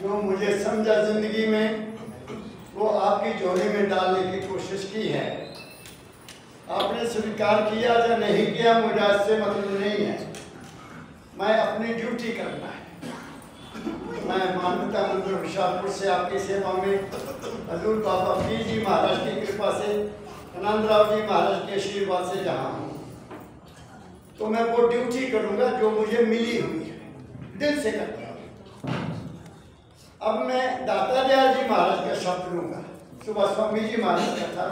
जो मुझे समझा जिंदगी में वो आपकी झोली में डालने की कोशिश की है। आपने स्वीकार किया या नहीं किया मुझे इससे मतलब नहीं है। मैं अपनी ड्यूटी करना है। मैं मानवता मंदिर होशियारपुर से आपकी सेवा में हजूर बाबा फरीद जी महाराज की कृपा से, आनंदराव जी महाराज के आशीर्वाद से जहाँ हूँ, तो मैं वो ड्यूटी करूँगा जो मुझे मिली हुई है, दिल से करता हूँ। अब मैं दाता दयाल जी महाराज का शब्द लूँगा। सुबह स्वामी जी महाराज का था,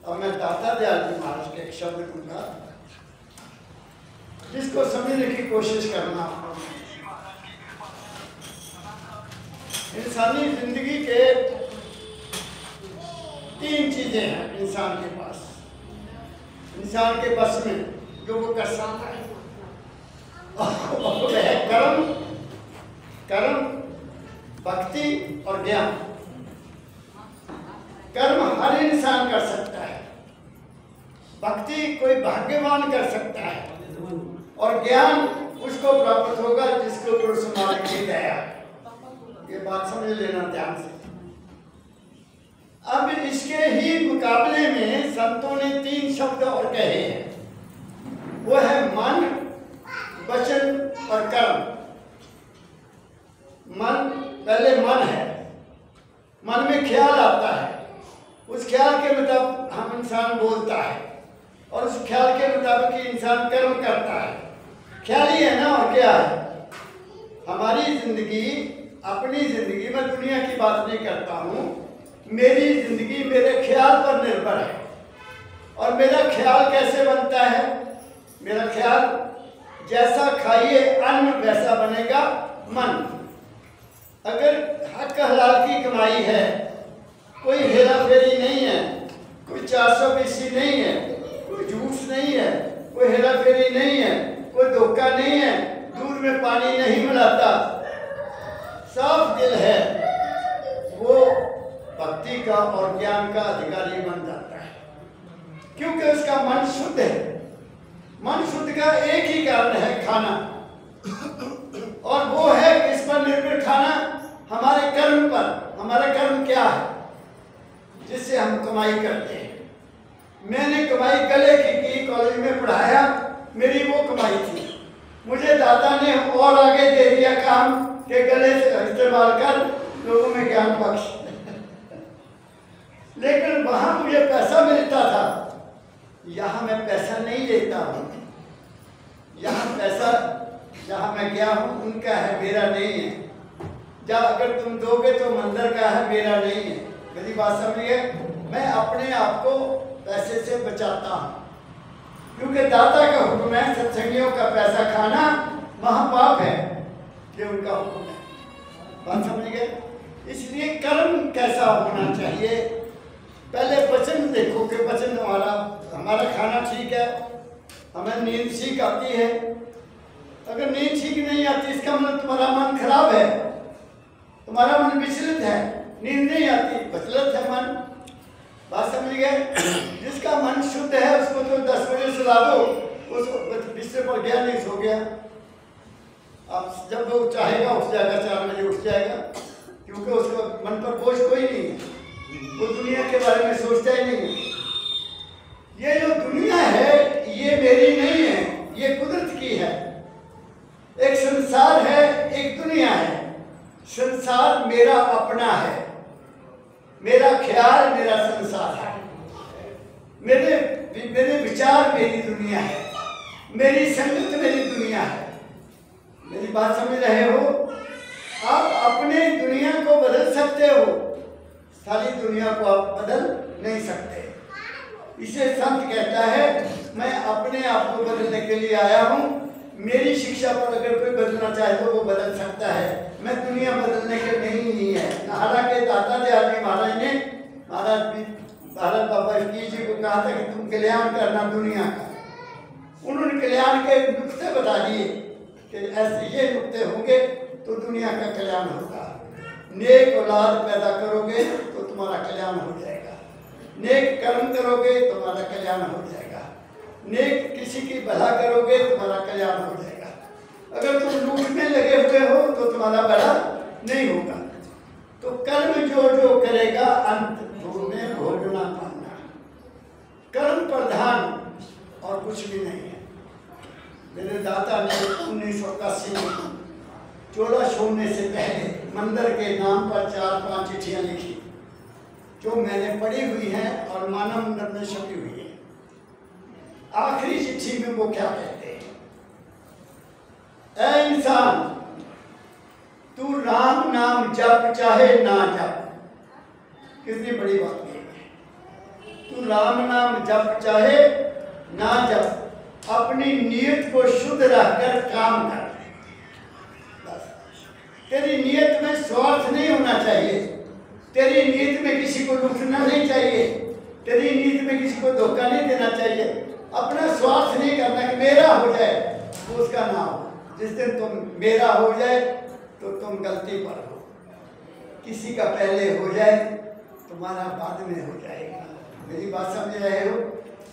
अब मैं दाता दयाल जी महाराज के एक शब्द लूँगा जिसको समझने की कोशिश करना। इंसानी जिंदगी के 3 चीजें हैं इंसान के पास, इंसान के बस में, जो वो कर सकता है। वह है कर्म, भक्ति और ज्ञान। कर्म हर इंसान कर सकता है, भक्ति कोई भाग्यवान कर सकता है, और ज्ञान उसको प्राप्त होगा जिसको ऊपर समाज की दया। ये बात समझ लेना ध्यान से। अब इसके ही मुकाबले में संतों ने 3 शब्द और कहे हैं, वो है मन, वचन और कर्म। मन, पहले मन है, मन में ख्याल आता है, उस ख्याल के मुताबिक हम इंसान बोलता है, और उस ख्याल के मुताबिक इंसान कर्म करता है। ख्याल ही है ना, और क्या है? हमारी जिंदगी, अपनी जिंदगी, मैं दुनिया की बात नहीं करता हूँ, मेरी जिंदगी मेरे ख्याल पर निर्भर है। और मेरा ख्याल कैसे बनता है? मेरा ख्याल, जैसा खाइए अन्न वैसा बनेगा मन। अगर हक हलाल की कमाई है, कोई हेरा फेरी नहीं है, कोई 420 नहीं है, कोई झूठ नहीं है, कोई हेरा फेरी नहीं है, कोई धोखा नहीं है, दूध में पानी नहीं मिलाता, साफ दिल है, वो भक्ति का और ज्ञान का अधिकारी बन जाता है, क्योंकि उसका मन शुद्ध है। मन शुद्ध का एक ही कारण है, खाना। और वो है किस पर निर्भर? खाना हमारे कर्म पर। हमारा कर्म क्या है जिससे हम कमाई करते हैं? मैंने कमाई गले की कॉलेज में पढ़ाया, मेरी वो कमाई थी। मुझे दाता ने और आगे दे दिया काम के गले से इस्तेमाल कर लोगों में ज्ञान बख्श। लेकिन वहां मुझे पैसा मिलता था, यहाँ मैं पैसा नहीं लेता हूँ। यहाँ पैसा जहाँ मैं गया हूँ उनका है, मेरा नहीं है। जब अगर तुम दोगे तो मंदिर का है, मेरा नहीं है। मेरी बात समझिए, मैं अपने आप को पैसे से बचाता हूँ, क्योंकि दाता का हुक्म है सत्संगियों का पैसा खाना महापाप है, ये उनका हुक्म है। बात समझ गए? इसलिए कर्म कैसा होना चाहिए? पहले वचन देखो कि वचन हमारा खाना ठीक है, हमें नींद ठीक आती है। अगर नींद ठीक नहीं आती इसका मतलब तुम्हारा मन खराब है, तुम्हारा मन विचलित है, नींद नहीं आती, विचलित है मन। बात समझ गए? जिसका मन शुद्ध है उसको तो 10 बजे सुला दो, उसको बिस्तर पर गया नहीं, सो गया। अब जब वो चाहेगा उठ जाएगा, 4 बजे उठ जाएगा, क्योंकि उसको मन पर बोझ कोई नहीं है, वो दुनिया के बारे में सोचता ही नहीं है। ये जो दुनिया है ये मेरी नहीं है, ये कुदरत की है। एक संसार है, एक दुनिया है। संसार मेरा अपना है, मेरा ख्याल मेरा संसार है, मेरे विचार मेरी दुनिया है, मेरी संगत मेरी दुनिया है। मेरी बात समझ रहे हो? आप अपने दुनिया को बदल सकते हो, सारी दुनिया को आप बदल नहीं सकते। इसे संत कहता है मैं अपने आप को बदलने के लिए आया हूँ। मेरी शिक्षा पर अगर कोई बदलना चाहे तो वो बदल सकता है, मैं दुनिया बदलने के नहीं है। हालांकि दाता दयाल जी महाराज ने, भारत बाबा फरीद जी को कहा था कि तुम कल्याण करना दुनिया का। उन्होंने कल्याण के नुक्ते बता दिए कि ऐसे ये नुक्ते होंगे तो दुनिया का कल्याण होगा। नेक औलाद पैदा करोगे तो तुम्हारा कल्याण हो जाएगा, नेक कर्म करोगे तो तुम्हारा कल्याण हो जाएगा, नेक किसी की भला करोगे तुम्हारा कल्याण हो जाएगा। अगर तुम लूटने लगे हुए हो तो तुम्हारा भला नहीं होगा। कर्म जो जो करेगा अंत में भोगना पाना। कर्म प्रधान और कुछ भी नहीं है। मेरे दादा ने 1981 में चोला छोड़ने से पहले मंदिर के नाम पर 4-5 चिट्ठियां लिखी जो मैंने पढ़ी हुई हैं और मानव मंदिर में छपी हुई है। आखिरी चिट्ठी में वो क्या कहते हैं, ऐ इंसान तू राम नाम जप चाहे ना जप। कितनी बड़ी बात है। तू राम नाम जप चाहे ना जप, अपनी नीयत को शुद्ध रखकर काम कर। बस तेरी नीयत में स्वार्थ नहीं होना चाहिए, तेरी नीयत में किसी को लूटना नहीं चाहिए, तेरी नीयत में किसी को धोखा नहीं देना चाहिए। अपना स्वार्थ नहीं करना कि मेरा हो जाए तो उसका ना हो। जिस दिन तुम मेरा हो जाए तो तुम गलती पर हो, किसी का पहले हो जाए तुम्हारा बाद में हो जाएगा। मेरी बात समझ रहे हो?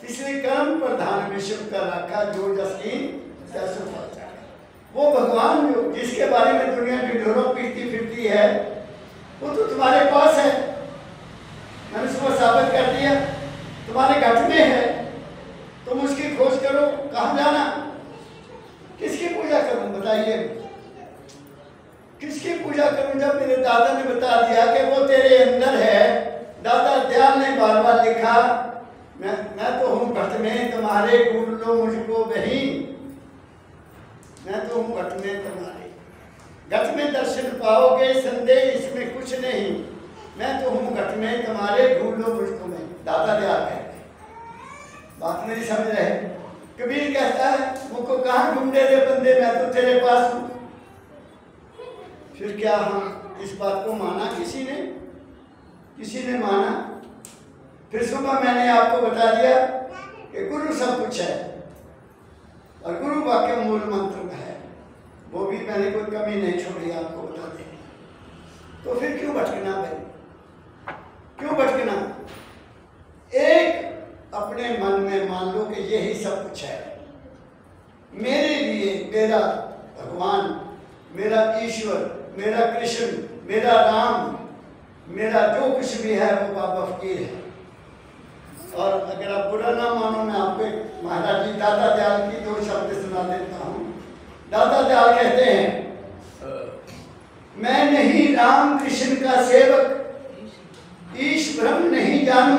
इसलिए कर्म प्रधान विश्व का रखा जो जसकी तैसो पहुंचा। वो भगवान जो जिसके बारे में दुनिया ढिढोरों पीटती फिरती है वो तो तुम्हारे पास है। मैंने सुबह साबित कर दिया, तुम्हारे घट में है। तुम उसकी खोज करो। कहाँ जाना, किसकी पूजा करूं बताइए, किसकी पूजा करूं? जब मेरे दादा ने बता दिया कि वो तेरे अंदर है। दादा दयाल ने बार बार लिखा, मैं तो हूँ घट में तुम्हारे, ढूंढ लो मुझको बही। मैं तो हूँ घट में तुम्हारे, घट में दर्शन पाओगे, संदेह इसमें कुछ नहीं। मैं तो हूँ घट में तुम्हारे, ढूंढ लो मुझको मैं। दादा दयाल कहते हैं, बात मेरी समझ रहे। कबीर कहता है मुझको कहाँ ढूंढे रे बंदे, मैं तो तेरे पास हूँ। फिर क्या हम इस बात को माना? किसी ने माना। फिर सुबह मैंने आपको बता दिया कि गुरु सब कुछ है और गुरु वाक्य मूल मंत्र है, वो भी मैंने कोई कमी नहीं छोड़ी आपको बता दें। तो फिर क्यों भटकना भाई, क्यों भटकना? एक अपने मन में मान लो कि यही सब कुछ है मेरे लिए। मेरा भगवान, मेरा ईश्वर, मेरा कृष्ण, मेरा राम, मेरा जो कुछ भी है वो बाबा फकीर है। और अगर आप बुरा ना मानो, मैं आपको महाराज जी दादा दयाल की 2 शब्द सुना देता हूँ। दादा दयाल कहते हैं, मैं नहीं राम कृष्ण का सेवक, ईश ब्रह्म नहीं जानू।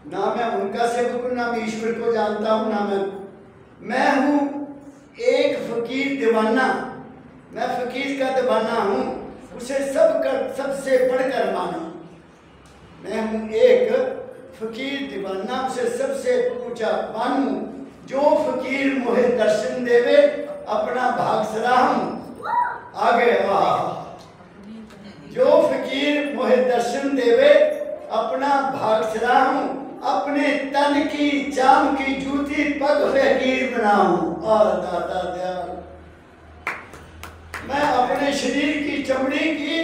ना मैं उनका सेवक हूँ, ना मैं ईश्वर को जानता हूँ, ना मैं हूँ एक फकीर दीवाना। मैं फकीर का दीवाना हूँ, उसे सबसे बढ़कर मानो। मैं हूँ एक फकीर दीवाना, उसे सबसे ऊंचा मानू। जो फकीर मोहे दर्शन देवे, अपना भाग सराहूं। आगे जो फकीर मोहे दर्शन देवे, अपना भाग सराहूं। अपने तन की चाम की जूती पग फकीर बनाऊं। और दादा दयाल, मैं अपने शरीर की चमड़ी की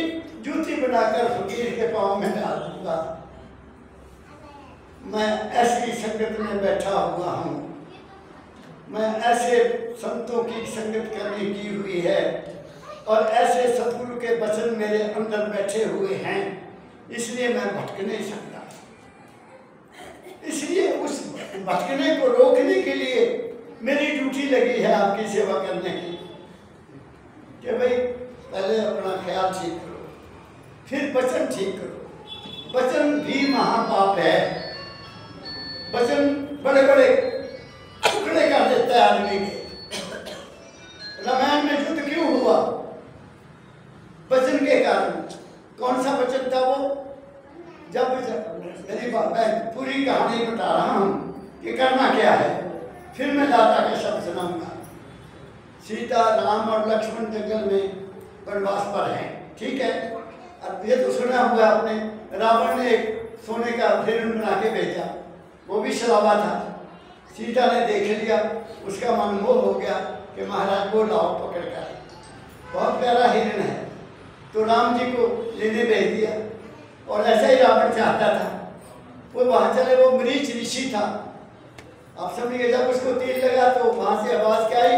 जूती बनाकर फकीर के पांव में डाल दूंगा। मैं ऐसी संगत में बैठा हुआ हूँ, मैं ऐसे संतों की संगत करने की हुई है और ऐसे सतगुरु के वचन मेरे अंदर बैठे हुए हैं, इसलिए मैं भटक नहीं सकता। इसलिए उस भटकने को रोकने के लिए मेरी ड्यूटी लगी है आपकी सेवा करने की कि भाई पहले अपना ख्याल ठीक करो, फिर वचन ठीक करो। वचन भी महापाप है। वचन बड़े बड़े टुकड़े कर देता है आदमी के। रामायण में युद्ध क्यों हुआ? वचन के कारण। कौन सा वचन था वो? जब मेरी बात, मैं पूरी कहानी बता रहा हूँ कि करना क्या है, फिर मैं दादा का शब्द सुनाऊंगा। सीता, राम और लक्ष्मण जंगल में वनवास पर हैं, ठीक है। अब ये तो सुना हुआ आपने, रावण ने एक सोने का हिरण बना के भेजा, वो भी शराबा था। सीता ने देख लिया, उसका मन मोह हो गया कि महाराज को लाओ पकड़ कर, बहुत प्यारा हिरण है। तो राम जी को लेने भेज दिया और ऐसा ही रावण चाहता था। वो वहाँ चले, वो मरीच ऋषि था, आप समझिए। जब उसको तीर लगा तो वहाँ से आवाज़ क्या आई,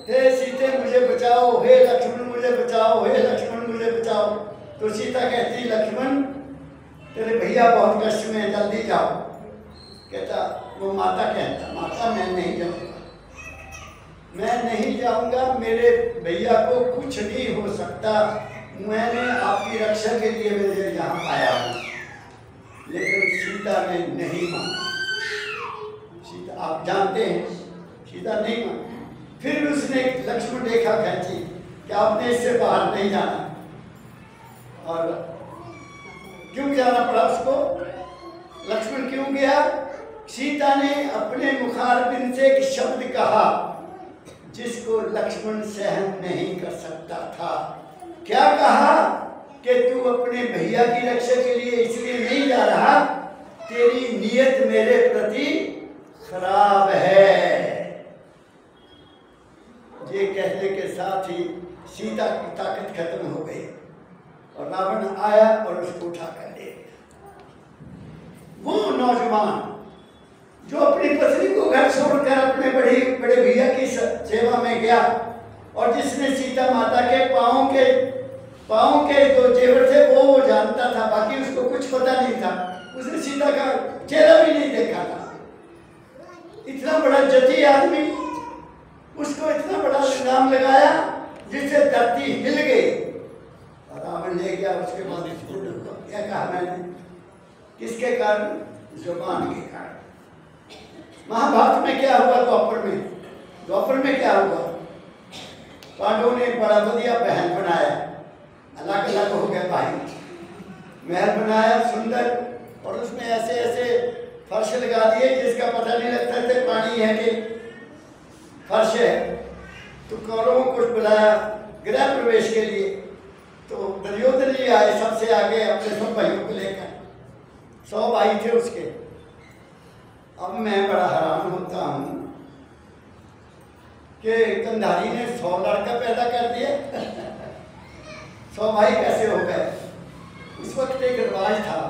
हे सीते मुझे बचाओ, हे लक्ष्मण मुझे बचाओ, हे लक्ष्मण मुझे बचाओ। तो सीता कहती लक्ष्मण तेरे भैया बहुत कष्ट में, जल्दी जाओ। कहता वो माता कहता माता मैं नहीं जाऊंगा, मैं नहीं जाऊंगा, मेरे भैया को कुछ नहीं हो सकता, मैंने आपकी रक्षा के लिए मेरे यहाँ आया हूँ। लेकिन सीता ने नहीं माना। सीता आप जानते हैं सीता नहीं मानी। फिर उसने लक्ष्मण रेखा खींची कि आपने इससे बाहर नहीं जाना। और क्यों जाना पड़ा उसको? लक्ष्मण क्यों गया? सीता ने अपने मुखारबिंद से एक शब्द कहा जिसको लक्ष्मण सहन नहीं कर सकता था। क्या कहा? कि तू अपने भैया की रक्षा के लिए इसलिए नहीं जा रहा, तेरी नीयत मेरे प्रति खराब है। ये कहने के साथ ही सीता की ताकत खत्म हो गई और रावण आया और उसको उठा कर ले गया। वो नौजवान जो अपनी पत्नी को घर छोड़कर अपने बड़े भैया की सेवा में गया और जिसने सीता माता के पाँव के जो जेवर थे वो जानता था, बाकी उसको कुछ पता नहीं था। उसने सीता का चेहरा भी नहीं देखा था। इतना बड़ा जती आदमी, उसको इतना बड़ा इल्जाम लगाया जिससे धरती हिल गई। और रावण ले गया। उसके बाद क्या कहा मैंने? किसके कारण? जुबान के कारण। महाभारत में क्या हुआ? द्वापर में क्या हुआ? पांडवों ने बड़ा बढ़िया महल बनाया, अलग अलग हो गए भाई, महल बनाया सुंदर, और उसमें ऐसे ऐसे फर्श लगा दिए जिसका पता नहीं लगता था पानी है कि फर्श है। तो कौरवों को बुलाया गृह प्रवेश के लिए। तो दुर्योधन जी आए सबसे आगे अपने सब भाइयों को लेकर। 100 भाई थे उसके। अब मैं बड़ा हैरान होता हूँ कि कंधारी ने 100 लड़का पैदा कर दिए। 100 भाई कैसे हो गए? उस वक्त एक रिवाज था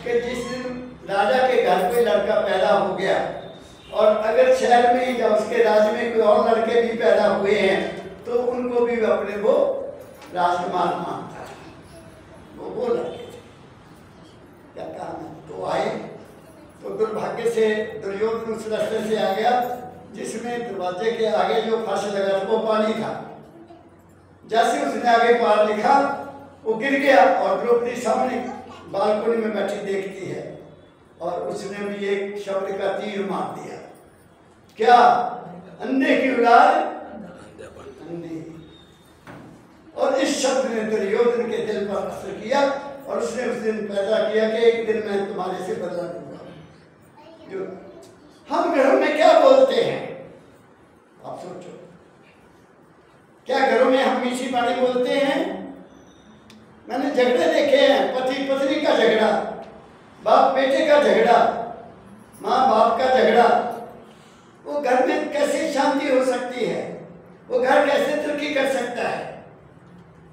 कि जिस दिन राजा के घर कोई लड़का पैदा हो गया और अगर शहर में या उसके राज्य में कोई और लड़के भी पैदा हुए हैं तो उनको भी अपने वो राजकुमार मानता है। वो लड़के थे। क्या कहा? तो आए तो दुर्भाग्य से दुर्योधन उस रास्ते से आ गया जिसमें दरवाजे के आगे जो फर्श लगा था वो पानी था। जैसे उसने आगे पार लिखा वो गिर गया और द्रौपदी सामने बालकनी में बैठी देखती है और उसने भी एक शब्द का तीर मार दिया। क्या? अंधे की औलाद अंधी। और इस शब्द ने दुर्योधन के दिल पर असर किया और उसने उस दिन पैदा किया कि एक दिन मैं तुम्हारे से बदला लूंगा। जो हम घरों में क्या बोलते हैं आप सोचो। क्या घरों में हम मीठी बाणी बोलते हैं? मैंने झगड़े देखे हैं, पति पत्नी का झगड़ा, बाप बेटे का झगड़ा, माँ बाप का झगड़ा। वो घर में कैसे शांति हो सकती है? वो घर कैसे तरक्की कर सकता है?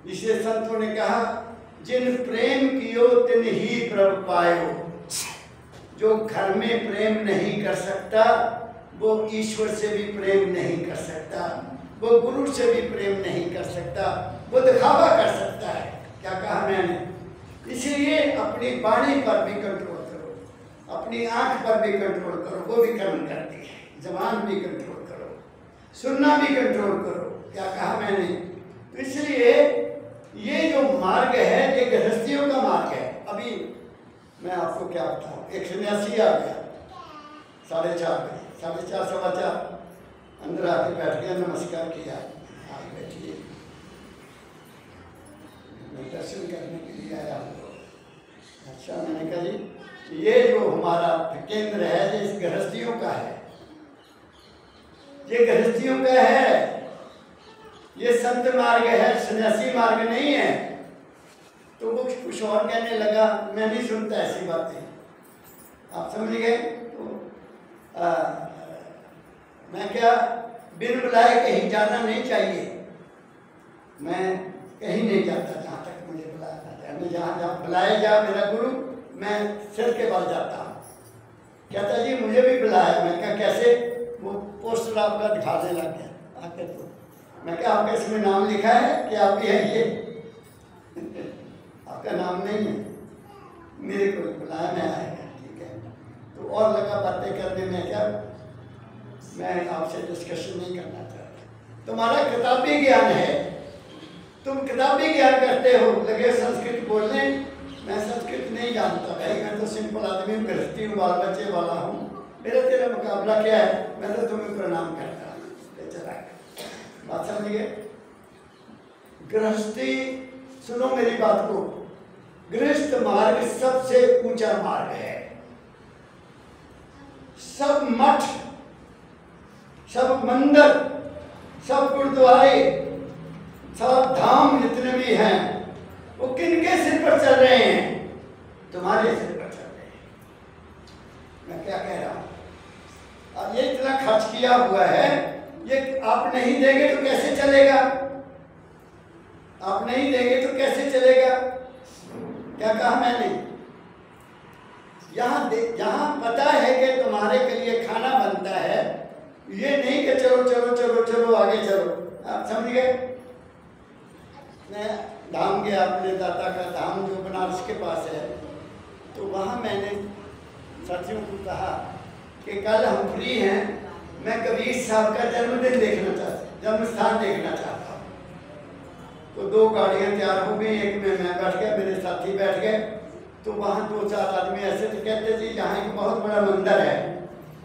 इसलिए संतों ने कहा जिन प्रेम कियो तिन ही प्रभ पायो। जो घर में प्रेम नहीं कर सकता वो ईश्वर से भी प्रेम नहीं कर सकता, वो गुरु से भी प्रेम नहीं कर सकता, वो दिखावा कर सकता है। क्या कहा मैंने? इसलिए अपनी वाणी पर भी कंट्रोल करो, अपनी आंख पर भी कंट्रोल करो, वो भी कर्म करती है। जबान भी कंट्रोल करो, सुनना भी कंट्रोल करो। क्या कहा मैंने? तो इसलिए ये जो मार्ग है ये गृहस्थियों का मार्ग है। अभी मैं आपको क्या बताऊँ, एक सन्यासी आ गया 4:30 बजे, 4:30 सवा 4 अंदर आके बैठ गया, नमस्कार किया, आप बैठिए, मैं दर्शन करने के लिए आया हूँ। अच्छा, मैंने कहा जी ये जो हमारा केंद्र है ये इस गृहस्थियों का है, ये गृहस्थियों का है, ये संत मार्ग है, सन्यासी मार्ग नहीं है। तो वो कुछ और कहने लगा, मैं नहीं सुनता ऐसी बातें, आप समझ गए? तो मैं क्या बिन बुलाए कहीं जाना नहीं चाहिए। मैं कहीं नहीं जाता जहाँ तक मुझे बुलाया जाता है। मैं जहाँ बुलाया जा मेरा गुरु, मैं सिर के बल जाता हूँ। कहता जी मुझे भी बुलाया। मैं क्या कैसे? वो पोस्टर आपका दिखाने लग गया आके। तो मैं क्या आपका इसमें नाम लिखा है कि आप भी हैं ये? आपका नाम नहीं है, मेरे को बुलाया मैं आएगा, ठीक है। तो और लगा बातें करने में, क्या मैं आपसे डिस्कशन नहीं करना चाहता। तुम्हारा किताबी ज्ञान है, तुम किताबी ज्ञान करते हो, लगे संस्कृत बोलने। मैं संस्कृत नहीं जानता भाई, मैं तो सिंपल आदमी हूँ, गृहस्थी हूँ, बाल बच्चे वाला हूँ। मेरा तेरा मुकाबला क्या है? मैं तो तुम्हें प्रणाम करता हूँ। बात समझ गए? गृहस्थी, सुनो मेरी बात को, गृहस्थ मार्ग सबसे ऊंचा मार्ग है। सब मठ, सब मंदिर, सब गुरुद्वारे, सब धाम जितने भी हैं, वो किनके सिर पर चल रहे हैं? तुम्हारे सिर पर चल रहे हैं। मैं क्या कह रहा हूं? अब ये इतना खर्च किया हुआ है, ये आप नहीं देंगे तो कैसे चलेगा? आप नहीं देंगे तो कैसे चलेगा? क्या कहा मैंने? यहाँ पता है कि तुम्हारे के लिए खाना बनता है, ये नहीं कि चलो चलो चलो चलो आगे चलो। आप समझ गए? मैं धाम गया, अपने दादा का धाम जो बनारस के पास है, तो वहाँ मैंने साथियों को कहा कि कल हम फ्री हैं, मैं कबीर साहब का जन्मदिन देखना चाहता, जन्म स्थान देखना चाहता हूँ। तो 2 गाड़ियाँ तैयार हो गई, एक में मैं बैठ गया, मेरे साथी बैठ गए। तो वहाँ 2-4 आदमी ऐसे थे, कहते जी यहाँ एक बहुत बड़ा मंदिर है,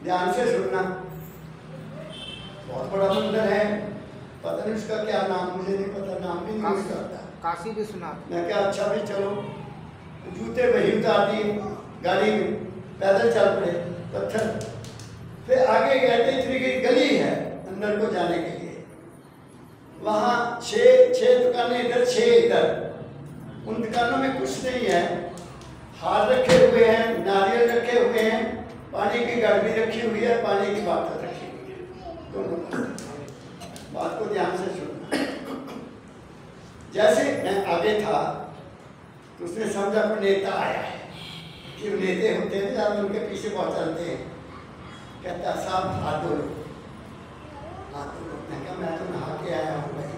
ध्यान से सुनना, बहुत बड़ा मंदिर है, पता नहीं उसका क्या नाम, मुझे नहीं पता, नाम भी नहीं करता। काशी भी सुना। मैं क्या अच्छा भी चलो, जूते वही उतार दिए गाड़ी में, पैदल चल पड़े पत्थर। फिर आगे गए थे, इतनी की गली है अंदर को जाने के लिए, वहाँ 6 दुकानें इधर, 6 इधर। उन दुकानों में कुछ नहीं है, हार रखे हुए हैं, नारियल रखे हुए हैं, पानी की गड़बी रखी हुई है, पानी की बोतल रखी हुई है, दोनों। बात को ध्यान से सुनना। जैसे मैं आगे था तो उसने समझा कोई नेता आया है, कि नेता होते हैं जब उनके पीछे बहुत चलते हैं। कहता साहब हाथ धो लो, हाथ धो लो। मैं कहा मैं तो नहा के आया हूँ भाई,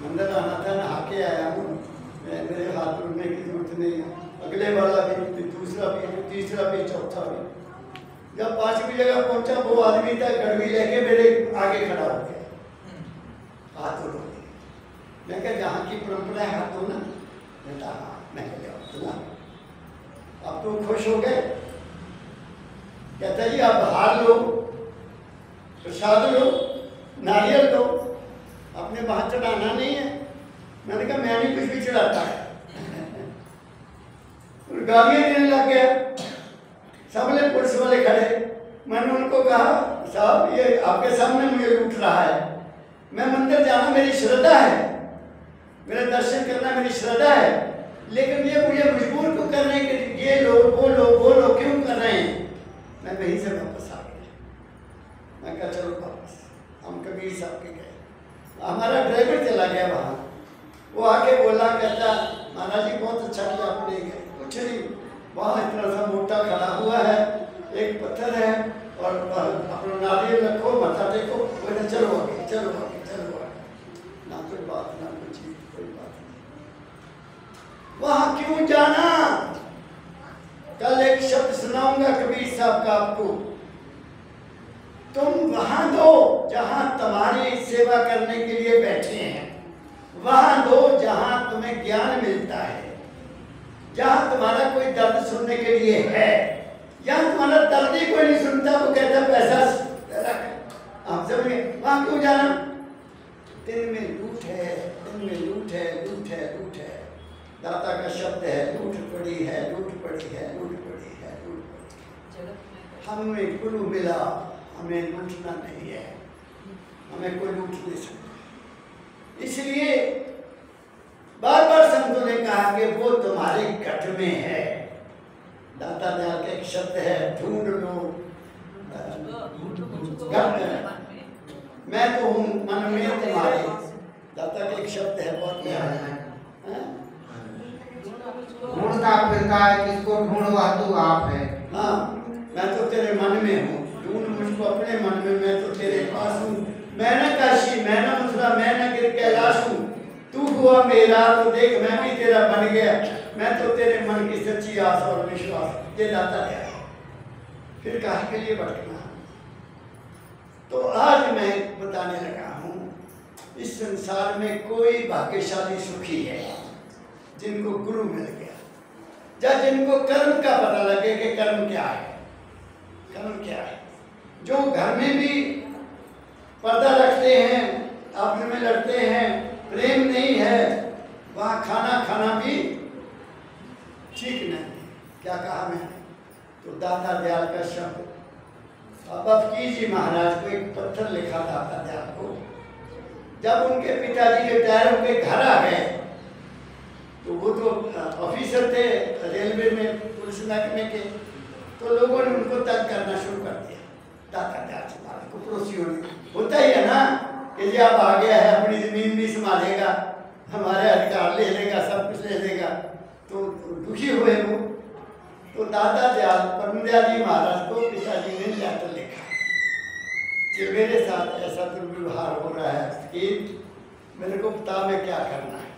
मंदिर आना था, नहा के आया हूँ, मेरे हाथ धोने की जरूरत नहीं है। अगले वाला भी, दूसरा भी, तीसरा भी, चौथा भी। जब 5वीं जगह पहुंचा, वो आदमी था गड़बी लेके मेरे आगे खड़ा हो गया, हाथ धो। मैं क्या जहाँ की परंपरा है हाथ धोना? कहता हाँ। मैं क्या, अब तो खुश हो गए। कहता जी आप हार लो, प्रसाद लो, नारियल लो, अपने बाहर चढ़ाना नहीं है। मैंने कहा मैं नहीं कुछ भी चढ़ाता है। गालियां देने लग गया, सबले पुलिस वाले खड़े। मैंने उनको कहा साहब ये आपके सामने मुझे लूट रहा है, मैं मंदिर जाना मेरी श्रद्धा है, मेरा दर्शन करना मेरी श्रद्धा है, लेकिन ये मुझे मजबूर क्यों कर रहे हैं कि ये लो वो लो वो लो, क्यों कर रहे हैं? मैं वहीं से वापस आ गया। मैं कहा चलो वापस, हम कबीर साहब के गए, हमारा ड्राइवर चला गया वहाँ। वो आके बोला, कहता महाराज जी बहुत अच्छा किया आप ले गए। कुछ नहीं, वहाँ इतना सा मोटा खड़ा हुआ है, एक पत्थर है, और अपना नारियल रखो, मत्था टेको, बोले चलो आगे चलो आगे चलो आगे। ना कोई बात ना कोई चीज, कोई बात नहीं। वहाँ क्यों जाना? कल एक शब्द सुनाऊंगा कबीर साहब का आपको। तुम वहां दो जहां तुम्हारी सेवा करने के लिए बैठे हैं, वहां दो जहां तुम्हें ज्ञान मिलता है, जहां तुम्हारा कोई दर्द सुनने के लिए है। यहाँ तुम्हारा दर्द ही कोई नहीं सुनता, वो कहता पैसा रख, आप समझे? वहां क्यों जाना? दिन में लूट है, दिन में लूट है, लूट है, लूट है। दाता का शब्द है, लूट पड़ी है, लूट पड़ी है, लूट पड़ी है, लूट पड़ी है। हमें गुरु मिला, हमें लूटना नहीं है, हमें कोई लूट नहीं सकता। इसलिए बार बार संतों ने कहा कि वो तुम्हारे गठ में है। दाता दयाल का एक शब्द है, ढूंढ लो गठ में, मैं तो हूँ मन में तुम्हारे। दाता का एक शब्द है, बहुत प्यारा है। ढूंढता फिरता है, किसको ढूंढ वह तू आप है। हाँ, मैं तो तेरे मन में हूँ, ढूंढ मुझको अपने मन में, मैं तो तेरे पास हूँ, मैं न काशी, मैं न मथुरा, मैं न गिर कैलाश हूँ, तू हुआ मेरा तो देख मैं भी तेरा बन गया, मैं तो तेरे मन की सच्ची आस और विश्वास। ये दाता क्या है, फिर काहे के लिए भटकना। तो आज मैं बताने लगा हूँ, इस संसार में कोई भाग्यशाली सुखी है जिनको गुरु मिल गया, या जिनको कर्म का पता लगे कि कर्म क्या है, कर्म क्या है। जो घर में भी पर्दा रखते हैं, आपस में लड़ते हैं, प्रेम नहीं है, वहाँ खाना खाना भी ठीक नहीं। क्या कहा मैंने, तो दाता दयाल का शब्द अब अफकीर जी महाराज को एक पत्थर लिखा दाता दयाल को। जब उनके पिताजी के टायरों के घर आ गए, तो वो तो ऑफिसर थे रेलवे में, पुलिस महकमे के, तो लोगों ने उनको तंग करना शुरू कर दिया। दाता दयाल जी महाराज को पड़ोसियों ने, होता ही है ना कि जी आप आ गया है, अपनी जमीन भी संभालेगा, हमारे अधिकार ले लेगा, सब कुछ ले लेगा, तो दुखी हुए वो। तो दाता दयाल परमदयाल जी महाराज को पिताजी ने लेटर लिखा कि मेरे साथ ऐसा दुर्व्यवहार हो रहा है कि मेरे को बता मैं क्या करना है।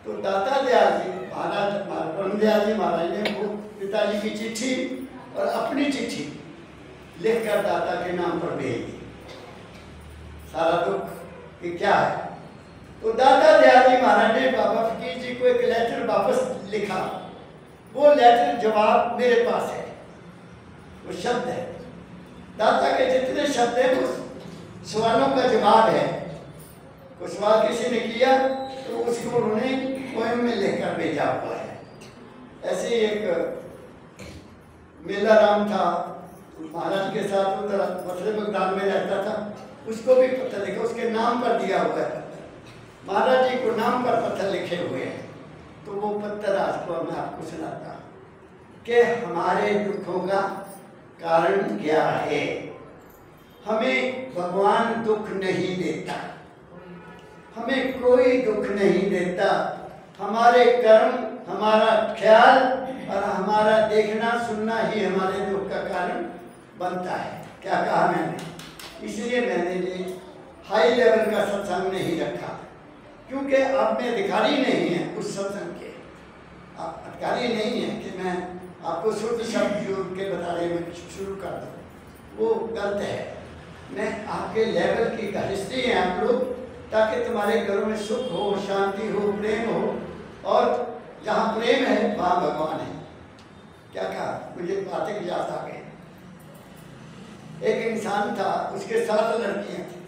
तो दाता दयाल जी महाराज, परमदयाल जी महाराज ने वो पिताजी की चिट्ठी और अपनी चिट्ठी लिखकर दाता के नाम पर भेज दी, सारा दुख कि क्या है। तो दाता दयाल जी महाराज ने बाबा फकीर जी को एक लेटर वापस लिखा। वो लेटर जवाब मेरे पास है, वो शब्द है, दाता के जितने शब्द हैं वो सवालों का जवाब है। कुछ सवाल किसी ने किया तो उसको उन्होंने पोएम में लिखकर भेजा हुआ है। ऐसे ही एक मेला राम था, महाराज के साथ उधर मथुरा बगदाद में रहता था, उसको भी पत्थर लिखा, उसके नाम पर दिया हुआ है पत्थर, महाराज जी को नाम पर पत्थर लिखे हुए हैं। तो वो पत्थर आज को मैं आपको सुनाता हूँ कि हमारे दुखों का कारण क्या है। हमें भगवान दुख नहीं देता, हमें कोई दुख नहीं देता। हमारे कर्म, हमारा ख्याल और हमारा देखना सुनना ही हमारे दुख का कारण बनता है। क्या कहा मैंने, इसलिए मैंने ये हाई लेवल का सत्संग नहीं रखा, क्योंकि आप में अधिकारी नहीं है उस सत्संग के, आप अधिकारी नहीं है कि मैं आपको शुद्ध शब्द जोड़ के बताने में शुरू कर दूँ, वो गलत है। मैं आपके लेवल की गृहस्थी है आप लोग, ताकि तुम्हारे घरों में सुख हो, शांति हो, प्रेम हो, और जहाँ प्रेम है वहाँ भगवान है। क्या कहा, मुझे बातें याद आ गई। एक इंसान था, उसके 7 लड़कियाँ थी,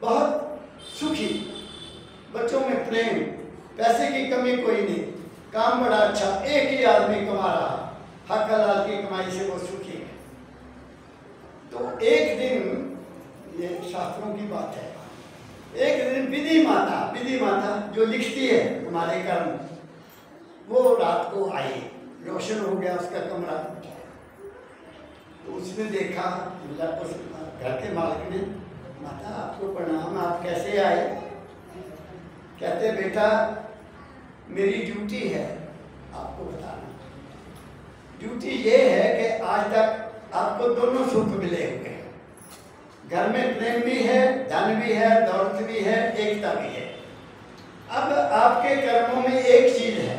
बहुत सुखी, बच्चों में प्रेम, पैसे की कमी कोई नहीं, काम बड़ा अच्छा, एक ही आदमी कमा रहा, हक हलाल की कमाई से वो सुखी है। तो एक दिन, ये शास्त्रों की बात है, एक दिन विधि माता जो लिखती है तुम्हारे कर्म, वो रात को आई, रोशन हो गया उसका कमरा। तो उसने देखा, उस घर के मालिक ने, माता आपको प्रणाम, आप कैसे आए। कहते बेटा मेरी ड्यूटी है आपको बताना, ड्यूटी ये है कि आज तक आपको दोनों सुख मिले हुए हैं, घर में प्रेम भी है, धन भी है, दौलत भी है, एकता भी है। अब आपके कर्मों में एक चीज है,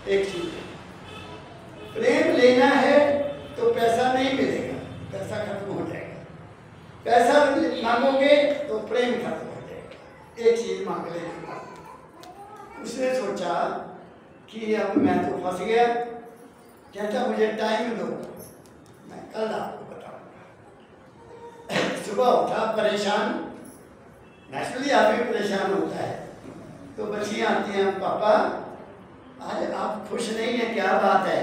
एक चीज है, प्रेम लेना है तो पैसा नहीं मिलेगा, पैसा खत्म हो जाएगा, पैसा मांगोगे तो प्रेम खत्म हो जाएगा, एक चीज मांग लेना। उसने सोचा कि अब मैं तो फंस गया, कहता मुझे टाइम दो, मैं कल आपको बताऊंगा। सुबह उठा परेशान, नेचुरली आदमी परेशान होता है, तो बच्चियाँ आती हैं, पापा आज आप खुश नहीं हैं, क्या बात है,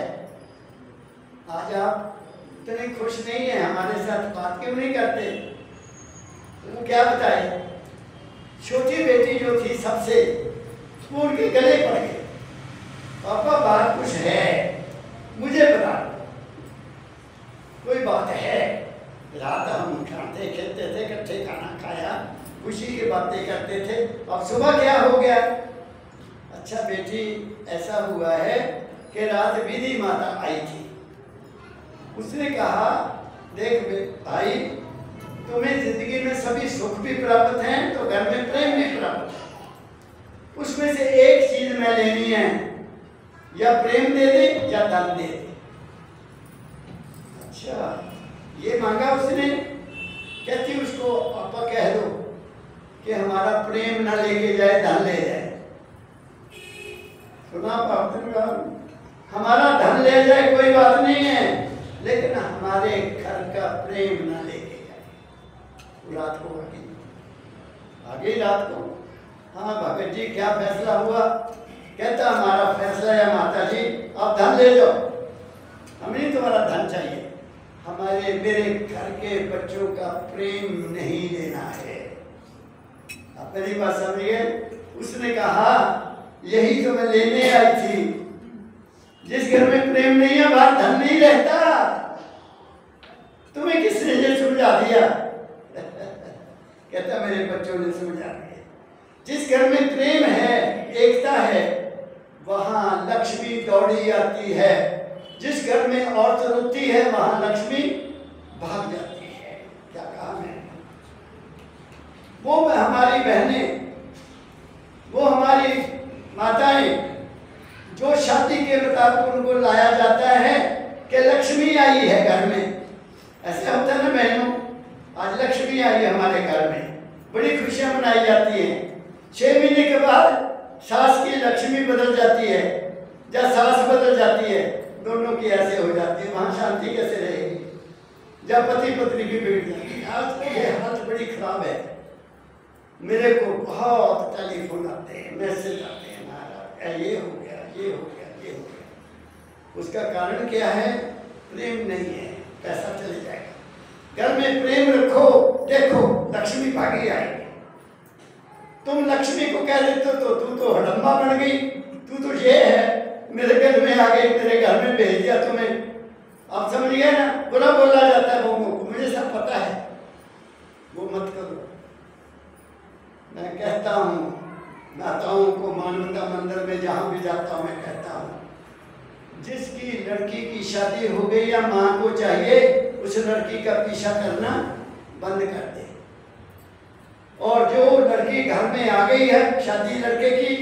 आज आप इतने खुश नहीं हैं, हमारे साथ बात क्यों नहीं करते। तो वो क्या बताए, छोटी बेटी जो थी सबसे, वो उनके गले पड़ गए, पापा बात कुछ है, मुझे बता दो, कोई बात है। रात हम खाते खेलते थे, इकट्ठे खाना खाया, खुशी की बातें करते थे, अब सुबह क्या हो गया। अच्छा बेटी ऐसा हुआ है कि रात विधि माता आई थी, उसने कहा देख भाई तुम्हें जिंदगी में सभी सुख भी प्राप्त हैं तो घर में प्रेम भी प्राप्त है। उसमें से एक चीज मैं लेनी है, या प्रेम दे दे या धन दे दे। अच्छा, ये मांगा उसने। कहती उसको आपा कह दो कि हमारा प्रेम ना लेके जाए, धन ले जाए। सुना पाप, हमारा धन ले जाए कोई बात नहीं है, लेकिन हमारे घर का प्रेम ना लेके जाए। रात को आ गई रात को। हाँ भगत जी क्या फैसला हुआ? कहता हमारा फैसला है माता जी, आप धन ले जाओ, हमें नहीं तुम्हारा धन चाहिए, हमारे मेरे घर के बच्चों का प्रेम नहीं लेना है। आप मेरी बात समझिए। उसने कहा यही तो मैं लेने आई थी। जिस घर में प्रेम नहीं है वहां धन नहीं रहता। तुम्हें किसने ये समझा दिया? कहता मेरे बच्चों ने समझा दिया। जिस घर में प्रेम है, एकता है, वहां लक्ष्मी दौड़ी आती है। जिस घर में औरत रोती है वहां लक्ष्मी भाग जाती है। क्या कहा मैं? वो हमारी बहनें, वो हमारी माताएं, जो शादी के मुताबिक उनको लाया जाता है कि लक्ष्मी आई है घर में। ऐसे होता है ना बहनों, आज लक्ष्मी आई है हमारे घर में, बड़ी खुशियां मनाई जाती हैं। 6 महीने के बाद सास की लक्ष्मी बदल जाती है, जब सास बदल जाती है दोनों की ऐसे हो जाती है, वहां शांति कैसे रहेगी? जब पति पत्नी की भीड़ जाती है। आज तो ये हालत बड़ी खराब है। मेरे को बहुत टेलीफोन आते हैं, मैसेज आते हैं, महाराज ये हो गया, ये हो गया, ये हो गया। उसका कारण क्या है? प्रेम नहीं है, पैसा चले जाएगा। घर में प्रेम रखो, देखो लक्ष्मी भागी आएगी। तुम लक्ष्मी को कह देते तो तू तो हड़म्बा बन गई, तू तो ये है, मेरे घर में आ गई, मेरे घर में भेज दिया तुम्हें। आप समझ गए ना? बुरा बोला जाता है बहुओं को, मुझे सब पता है, वो मत करो। मैं कहता हूँ माताओं को, मानवता मंदिर में जहाँ भी जाता हूँ मैं कहता हूँ, जिसकी लड़की की शादी हो गई या माँ को चाहिए उस लड़की का पीछा करना बंद कर दे। और जो लड़की घर में आ गई है शादी लड़के की,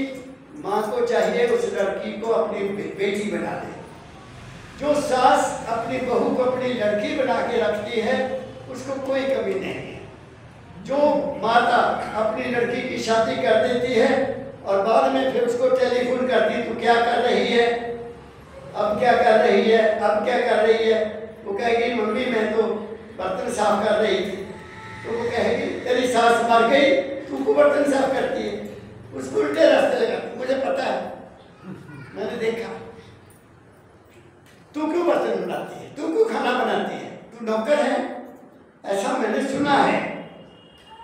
माँ को चाहिए उस लड़की को अपनी बेटी बना दे। जो सास अपनी बहू को अपनी लड़की बना के रखती है उसको कोई कमी नहीं है। जो माता अपनी लड़की की शादी कर देती है और बाद में फिर उसको टेलीफोन करती, तू क्या कर रही है, अब क्या कर रही है, अब क्या कर रही है? वो कहेगी मम्मी मैं तो बर्तन साफ कर रही थी। तो वो कहेगी तेरी सास मर गई, तू को बर्तन साफ करती है। उसको उल्टे रास्ते लगाती, मुझे पता है, मैंने देखा। तू क्यों बर्तन बनाती है, तू क्यों खाना बनाती है, तू नौकर है, ऐसा मैंने सुना है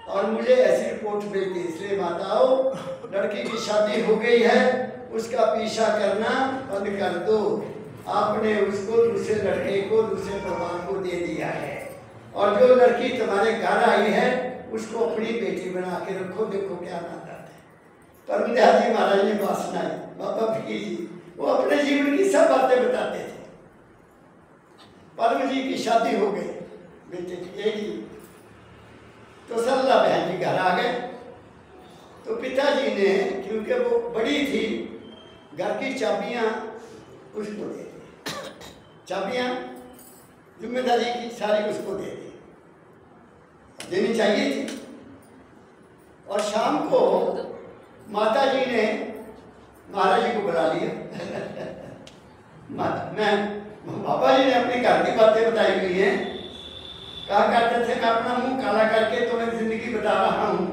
और मुझे ऐसी रिपोर्ट मिलती। इसलिए माताओं, लड़की की शादी हो गई है, उसका पीछा करना बंद कर दो। आपने उसको दूसरे लड़के को, दूसरे परिवार को दे दिया है। और जो लड़की तुम्हारे घर आई है उसको अपनी बेटी बना के रखो। देखो क्या नाता है। परमदयाल जी महाराज ने बात सुनाई, बाबा फकीर जी, वो अपने जीवन की सब बातें बताते थे। परम जी की शादी हो गई बेटे की, एक ही तो सल्ला बहन जी घर आ गए। तो पिताजी ने, क्योंकि वो बड़ी थी, घर की चाबियां उसको दे दी। चाबियां जिम्मेदारी की सारी उसको दे दी, देनी चाहिए थी। और शाम को माता जी ने महाराज जी को बुला लिया। बाबा जी ने अपने घर की बातें बताई हुई हैं। कहा करते थे मैं अपना मुंह काला करके तुम्हें जिंदगी बता रहा हूँ।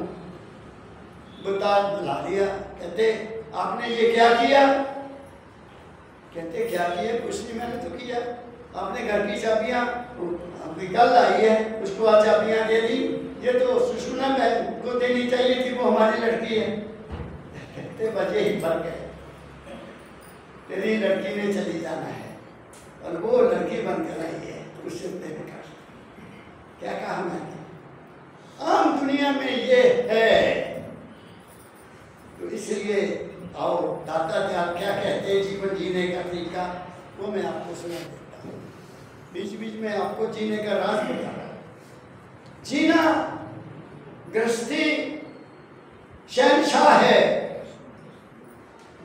बुला लिया। कहते आपने ये क्या किया? कहते क्या किया? कुछ नहीं, मैंने तो किया। आपने घर की चाबियां निकल आई है, उसको आज चाबियां दे दी। ये तो सुषुम्ना बहन को देनी चाहिए थी, वो हमारी लड़की है। कहते बजे ही भर गए, तेरी लड़की ने चली जाना है और वो लड़की बनकर आई है, उससे प्रेम कर। क्या कहा मैंने? आम दुनिया में ये है। तो इसलिए आओ दाता दयाल क्या कहते हैं जीवन जीने का तरीका, वो मैं आपको सुना देता हूँ। बीच बीच में आपको जीने का राज बता रहा हूँ। जीना गृहस्थी शहनशाह है,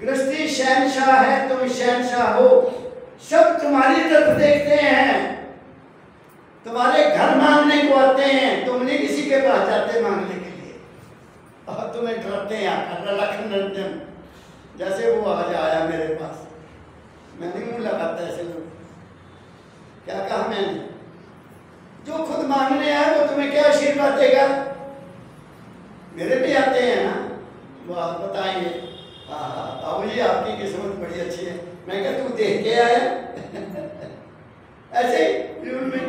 गृहस्थी शहनशाह है, तुम शहनशाह हो। सब तुम्हारी तरफ देखते हैं, तुम्हारे घर मांगने को आते हैं, तुम नहीं किसी के पास जाते मांगने के लिए। और तुम्हें डरते हैं आकर लखन जैसे वो आज आया मेरे पास, मैं नहीं मुंह लगाता ऐसे लोग। क्या कहा मैंने? जो खुद मांगने आए वो तुम्हें क्या आशीर्वाद देगा? मेरे भी आते हैं ना, वो आप बताएंगे हाँ जी आपकी किस्मत बड़ी अच्छी है। मैं क्या तू देख के आया ऐसे ही में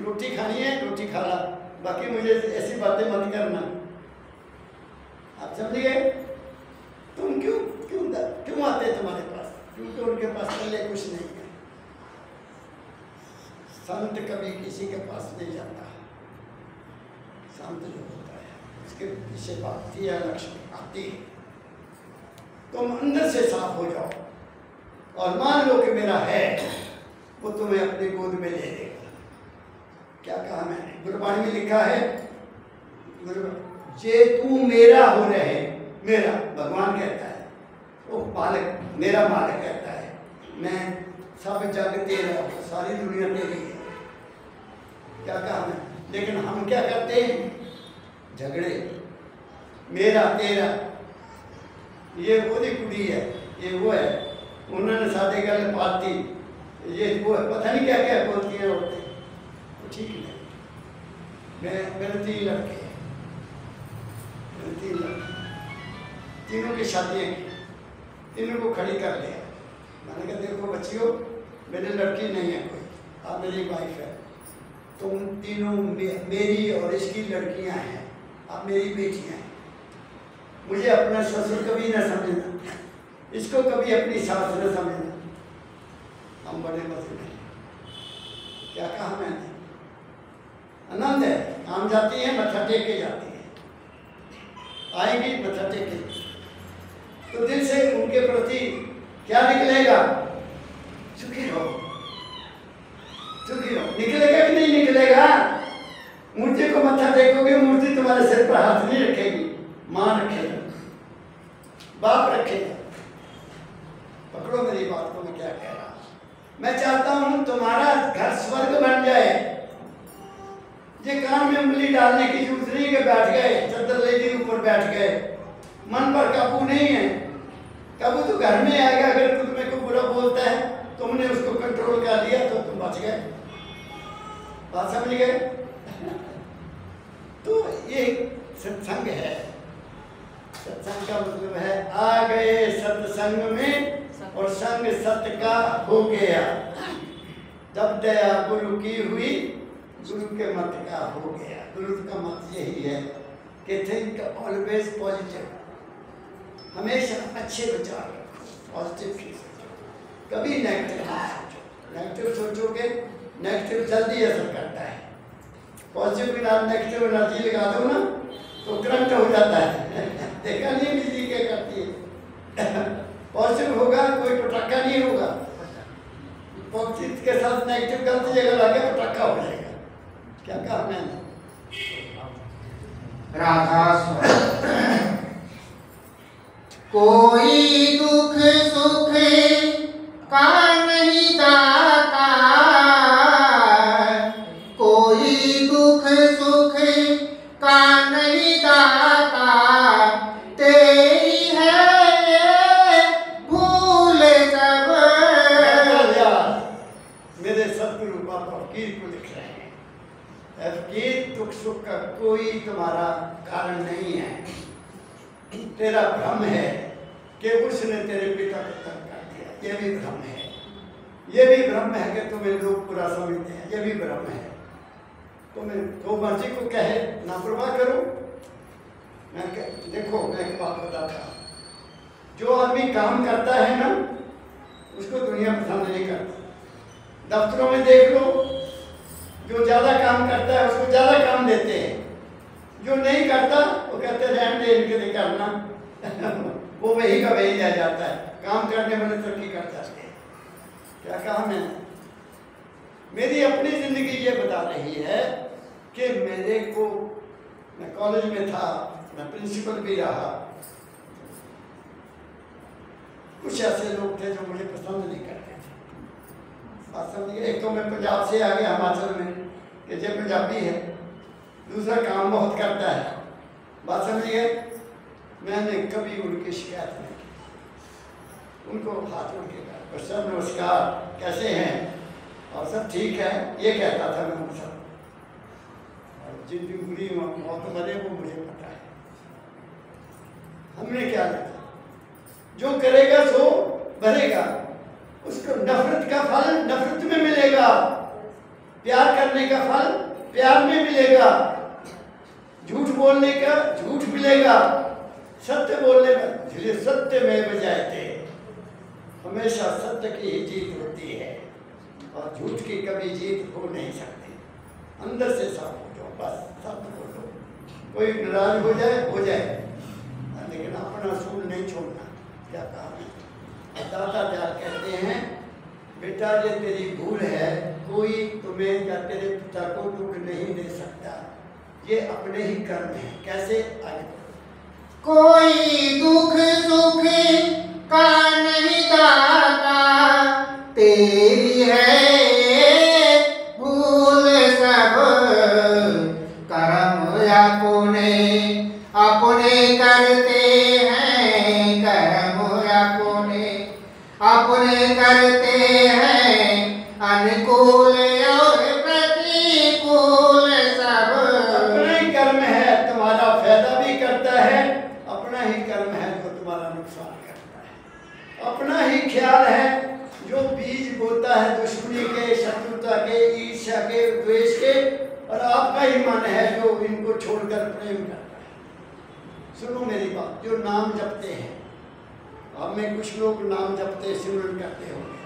रोटी खानी है रोटी खा ला, बाकी मुझे ऐसी बातें मत करना। आप समझ गए? तुम क्यों क्यों क्यों आते तुम्हारे पास? क्योंकि उनके पास पहले कुछ नहीं है। संत कभी किसी के पास नहीं जाता। संत जो होता है उसके पीछे भक्ति या लक्ष्मी आती है। तुम अंदर से साफ हो जाओ और मान लो कि मेरा है, वो तुम्हें अपनी गोद में ले लेगा। क्या कहा मैंने? गुरबाणी में लिखा है, जे तू मेरा हो रहे, मेरा भगवान कहता है, वो मालिक मेरा मालिक कहता है, मैं सब जग तेरा, सारी दुनिया तेरी है। क्या कहा मैं? लेकिन हम क्या करते हैं? झगड़े, मेरा तेरा, ये वो दी कुड़ी है, ये वो है, उन्होंने सादे गल पाती, ये वो है, पता नहीं क्या क्या बोलती हैं औरतें। तो ठीक है, मेरे 3 लड़के हैं, मेरे 3 लड़के, तीनों की शादियाँ की, तीनों को खड़ी कर लिया। मैंने कहा देखो बच्चियों, मेरी लड़की नहीं है कोई, आप मेरी वाइफ है, तुम तीनों मेरी और इसकी लड़कियां हैं, आप मेरी बेटियां हैं। मुझे अपना ससुर कभी न समझना, इसको कभी अपनी सास न समझना। हम बड़े मजे में। क्या कहा मैंने? आनंद है। काम जाती है, मत्था टेक के जाती है, आएगी मत्था टेक के, तो दिल से उनके प्रति क्या निकलेगा? सुखी रहो, सुखी रहो। निकलेगा कि नहीं निकलेगा? मूर्ति को मत्था टेकोगे, मूर्ति तुम्हारे सिर पर हाथ नहीं रखेगी, मां रखेगा, बाप रखेगा। पकड़ो मेरी बात को, मैं क्या कह रहा हूं। मैं चाहता हूं तुम्हारा घर स्वर्ग बन जाए। ये कान में उंगली डालने की जरूरत नहीं कि बैठ गए चद्दर लेके ऊपर बैठ गए, मन पर काबू नहीं है। काबू तो घर में आएगा। अगर तुम्हें कोई बुरा बोलता है, तुमने उसको कंट्रोल कर लिया तो तुम बच गए। बात समझ गए? तो ये सत्संग है। सत्संग का मतलब है आ गए सत्संग में और संग सत्य का हो गया। जब दया गुरु की हुई, गुरु के मत का हो गया। गुरु का मत यही है कि थिंक ऑलवेज पॉजिटिव, हमेशा अच्छे विचार रखो, पॉजिटिव चीज सोचो, कभी नेगेटिव ना सोचो। नेगेटिव सोचोगे, नेगेटिव जल्दी असर करता है। पॉजिटिव बिना नेगेटिव एनर्जी लगा दो ना तो करंट हो जाता है। देखा नहीं बिजली क्या करती है? पॉजिटिव होगा कोई पटाखा नहीं होगा, पॉजिटिव के साथ नेगेटिव गलत जगह लगे पटाखा हो जाएगा। क्या कहा मैंने? राधा कोई दुख सुख का नहीं जाता, कोई दुख सुख का नहीं जाता, तेरी है भूल सब। मेरे सतगुरु बाबा फकीर को लिख रहे हैं, फकीर दुख सुख का कोई तुम्हारा कारण नहीं है। तेरा भ्रम है कि उसने तेरे पिता को तंग कर दिया, ये भी भ्रम है। ये भी भ्रम है कि तुम्हें लोग बुरा समझते हैं, ये भी भ्रम है। तुम्हें तो मर्जी को कहे ना परवाह करो। देखो मैं एक बात बताता हूँ, जो आदमी काम करता है ना उसको दुनिया पसंद नहीं करती। दफ्तरों में देख लो, जो ज्यादा काम करता है उसको ज्यादा काम देते हैं, जो नहीं करता वो कहते रहने दे, इनके लिए करना वो वही का वही रह जाता है। काम करने वाले तरक्की कर जाते हैं। क्या कहा मैंने? मेरी अपनी जिंदगी ये बता रही है कि मेरे को, मैं कॉलेज में था, मैं प्रिंसिपल भी रहा, कुछ ऐसे लोग थे जो मुझे पसंद नहीं करते थे। बात समझिए, एक तो मैं पंजाब से आ गया हिमाचल में कि जो पंजाबी है, दूसरा काम बहुत करता है। बात समझिए, मैंने कभी उनकी शिकायत नहीं की, उनको हाथ जोड़ के कहा सर नमस्कार, कैसे हैं, और सब ठीक है, ये कहता था मैं उनसे। और जिनकी बुरी मौत मरे वो मुझे पता है। हमने क्या लिखा, जो करेगा सो भरेगा, उसको नफरत का फल नफरत में मिलेगा, प्यार करने का फल प्यार में मिलेगा, झूठ बोलने का झूठ मिलेगा, सत्य बोलने का, इसलिए सत्य में बजाते, हमेशा सत्य की ही जीत होती है और झूठ की कभी जीत हो नहीं सकती। अंदर से साफ हो जाओ, बस सत्य बोलो, कोई नाराज हो जाए, लेकिन अपना असूल नहीं छोड़ना। क्या कहा, दाता दयाल कहते हैं बेटा ये तेरी भूल है, कोई तुम्हें या तेरे पिता को दुख नहीं दे सकता, ये अपने ही कर्म है। कैसे, आगे कोई दुख सुख का नहीं दाता, तेरी है भूल सब, कर्म अपने करते हैं, कर्म अपने करते हैं, अनुकूल और प्रतिकूल सब। अपना ही कर्म है, तुम्हारा फायदा भी करता है, अपना ही कर्म है जो तुम्हारा नुकसान करता है, अपना ही ख्याल है जो बीज बोता है दुश्मनी के, शत्रुता के, ईर्ष्या के, द्वेष के, और आपका ही मन है जो इनको छोड़कर प्रेम करता है। सुनो मेरी बात, जो नाम जपते हैं, अब में कुछ लोग नाम जपते सिमरन करते होंगे,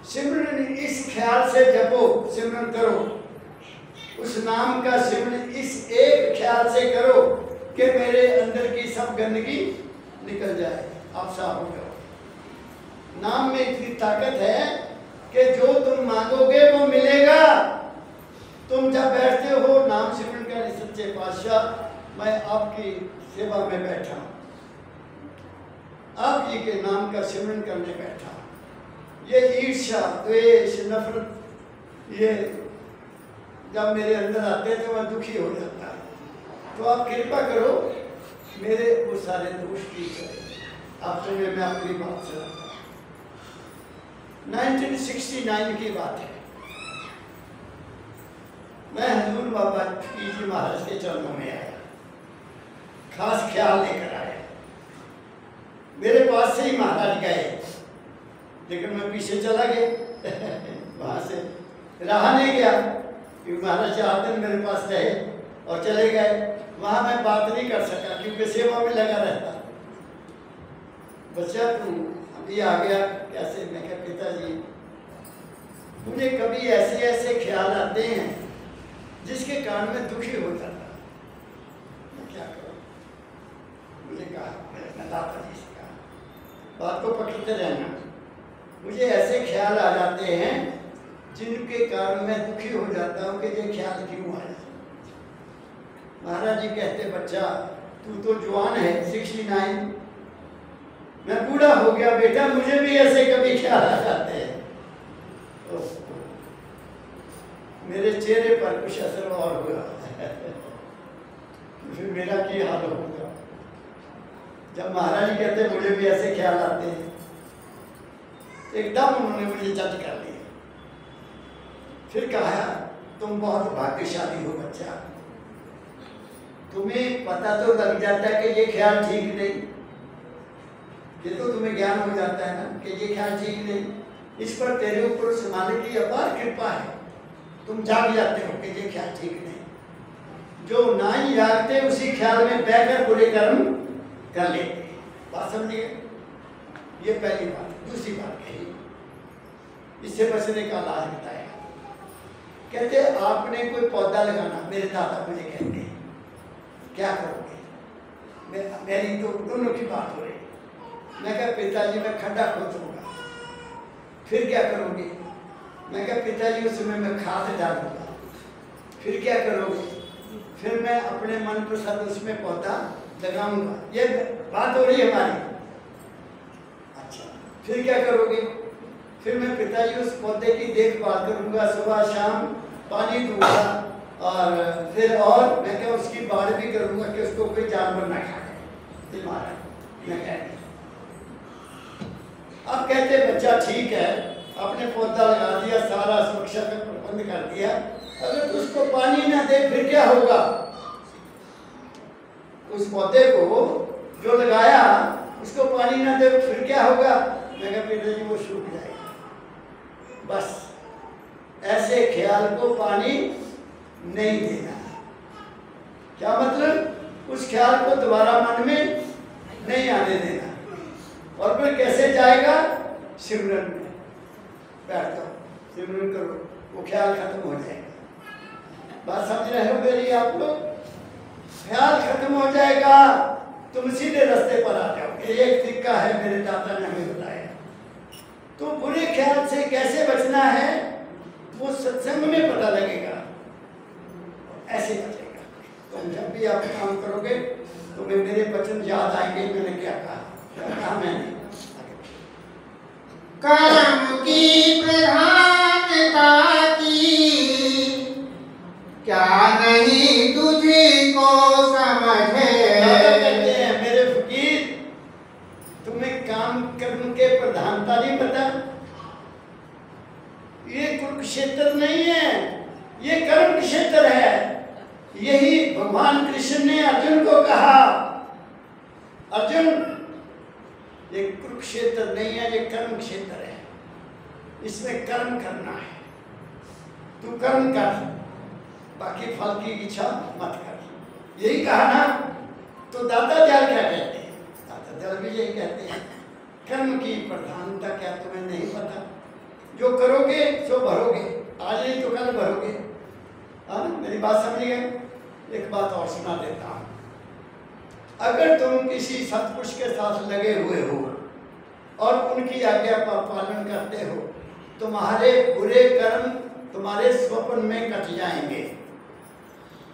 सिमरन इस ख्याल से जपो, सिमरन करो, उस नाम का सिमरन इस एक ख्याल से करो कि मेरे अंदर की सब गंदगी निकल जाए, आप साफ हो जाओ। नाम में इतनी ताकत है कि जो तुम मांगोगे वो मिलेगा। तुम जब बैठते हो नाम सिमरन कर, सच्चे पातशाह मैं आपकी सेवा में बैठा, आप जी के नाम का सिमरन करने बैठा, ये ईर्ष्या द्वेष नफरत ये जब मेरे अंदर आते तो मैं दुखी हो जाता, तो आप कृपा करो मेरे वो सारे दोष ठीक है। आप सुनिए, मैं अपनी बात सुनाता हूँ। 1969 की बात है, मैं हजूर बाबा जी महाराज के चरणों में आया, खास ख्याल लेकर आया। मेरे पास से ही महाराज गए, लेकिन मैं पीछे चला गया वहां से रहा नहीं गया, क्योंकि महाराज आते दिन मेरे पास रहे और चले गए। वहां मैं बात नहीं कर सका क्योंकि सेवा में लगा रहता। बच्चा तू अभी आ गया कैसे? मैं क्या पिताजी मुझे कभी ऐसे ऐसे ख्याल आते हैं जिसके कारण मैं दुखी हो जाता, मैं क्या करूं? मुझे कहा, मैं दाता जी से कहा, बात को पकड़ते रहना, मुझे ऐसे ख्याल आ जाते हैं जिनके कारण मैं दुखी हो जाता हूँ कि ये ख्याल क्यों आया। महाराज जी कहते, बच्चा तू तो जवान है 69, मैं बूढ़ा हो गया बेटा, मुझे भी ऐसे कभी ख्याल आ जाते हैं। मेरे चेहरे पर कुछ असर और हुआ फिर मेरा क्या हाल होगा जब महाराज जी कहते मुझे भी ऐसे ख्याल आते हैं। एकदम उन्होंने मुझे जज कर लिया, फिर कहा तुम बहुत भाग्यशाली हो बच्चा, तुम्हें पता तो लग जाता है कि ये ख्याल ठीक नहीं, ये तो तुम्हें ज्ञान हो जाता है ना कि ये ख्याल ठीक नहीं, इस पर तेरे ऊपर उस मालिक की अपार कृपा है, तुम जाग जाते हो कि ये ख्याल ठीक नहीं। जो ना ही जागते उसी ख्याल में बहकर बुरे कर्म कर लेते। बात समझिए, ये पहली बात। दूसरी बात कही, इससे बचने का इलाज बताया। कहते आपने कोई पौधा लगाना, मेरे दादा मुझे कहते हैं क्या करोगे? मेरी तो दोनों की बात हो रही। मैं क्या पिताजी मैं खड्डा खोद दूंगा, फिर क्या करोगे? मैं क्या पिताजी उसमें मैं खाद डालूंगा, फिर क्या करोगे? फिर मैं अपने मन पसंद उसमें पौधा लगाऊंगा। ये बात हो रही है हमारी। अच्छा, फिर क्या करोगे? फिर मैं पिताजी उस पौधे की देखभाल करूंगा, सुबह शाम पानी दूंगा, और फिर और मैं क्या उसकी बाढ़ भी करूंगा कि उसको कोई जानवर ना खाए। मैं कह अब कहते बच्चा ठीक है, आपने पौधा लगा दिया, सारा सुरक्षा का प्रबंध कर दिया, अगर तो उसको पानी ना दे फिर क्या होगा? उस पौधे को जो लगाया उसको पानी ना दे फिर क्या होगा? मैं कहा पिताजी वो सूख जाएगा। बस ऐसे ख्याल को पानी नहीं देना। क्या मतलब? उस ख्याल को दोबारा मन में नहीं आने देना। और फिर कैसे जाएगा? सिमरन में बैठ जाओ, सिमरन करो, वो ख्याल खत्म हो जाएगा। बात समझ रहे हो मेरी आप लोग? ख्याल खत्म हो जाएगा, तुम सीधे रास्ते पर आ जाओगे। एक तरीका है, मेरे दादा ने हमें बताया। तो बुरे ख्याल से कैसे बचना है वो सत्संग में पता लगेगा, ऐसे बचेगा। तुम जब भी आप काम करोगे तुम्हें मेरे वचन याद आएंगे। मैंने क्या कहा मैंने? कर्म की प्रधानता की क्या नहीं तुझको समझे। कहते हैं मेरे फकीर, तुम्हें काम कर्म के प्रधानता नहीं पता? ये कुरुक्षेत्र नहीं है, ये कर्म क्षेत्र है। यही भगवान कृष्ण ने अर्जुन को कहा, अर्जुन ये कुरुक्षेत्र नहीं है, ये कर्म क्षेत्र है, इसमें कर्म करना है। तू कर्म कर, बाकी फल की इच्छा मत कर। यही कहा ना? तो दादा दयाल क्या कहते हैं? दादा दयाल भी यही कहते हैं, कर्म की प्रधानता क्या तुम्हें नहीं पता? जो करोगे सो भरोगे, आज नहीं तो कल भरोगे। हाँ, मेरी बात समझ गए? एक बात और सुना देता हूँ। अगर तुम किसी सत्पुरुष के साथ लगे हुए हो और उनकी आज्ञा का पालन करते हो, तुम्हारे बुरे कर्म तुम्हारे स्वप्न में कट जाएंगे।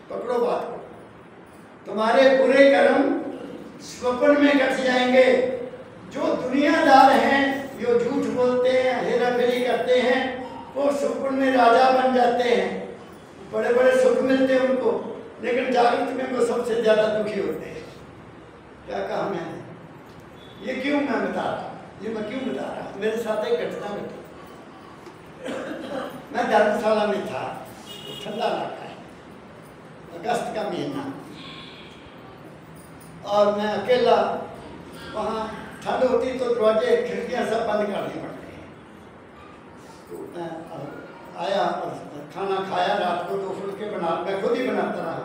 पकड़ो बात को, तुम्हारे बुरे कर्म स्वप्न में कट जाएंगे। जो दुनियादार हैं, जो झूठ बोलते हैं, हेरा फेरी करते हैं, वो स्वप्न में राजा बन जाते हैं, बड़े बड़े सुख मिलते हैं उनको, लेकिन जागृत में वो सबसे ज्यादा दुखी होते हैं। क्या कहा मैंने? ये क्यों मैं बता रहा हूँ? ये मैं क्यों बता रहा हूँ? मेरे साथ एक घटना घटी। मैं धर्मशाला में था, ठंडा इलाका है, अगस्त का महीना, और मैं अकेला, वहाँ ठंड होती तो दरवाजे खिड़कियाँ सब बंद करनी पड़ती हैं। तो मैं आया और खाना खाया, रात को 2 फुलके मैं खुद ही बनाता रहा,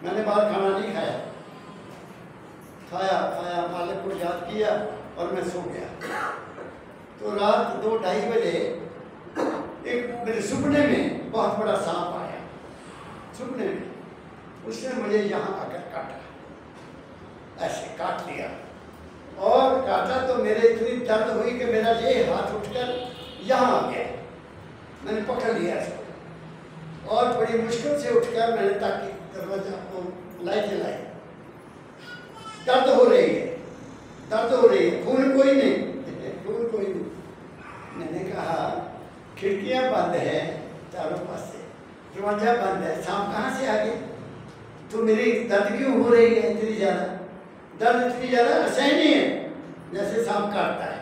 मैंने बाहर खाना नहीं खाया। खाया, मालिक को याद किया और मैं सो गया। तो रात 2-2:30 बजे एक मेरे सपने में बहुत बड़ा सांप आया। सपने में उसने मुझे यहाँ आकर काटा, ऐसे काट लिया, और काटा तो मेरे इतनी दर्द हुई कि मेरा ये हाथ उठकर यहाँ आ गया। मैंने पकड़ लिया इसको और बड़ी मुश्किल से उठकर मैंने ताकि दरवाजा को लाइट जलाई। दर्द हो रही है, दर्द हो रही है, खून कोई नहीं, खून कोई नहीं। मैंने कहा खिड़कियां बंद है चारों पास से, दरवाजा बंद है, सांप कहाँ से आ गया? तो मेरी दर्द क्यों हो रही है इतनी ज्यादा? दर्द इतनी ज्यादा असहनीय है जैसे सांप काटता है।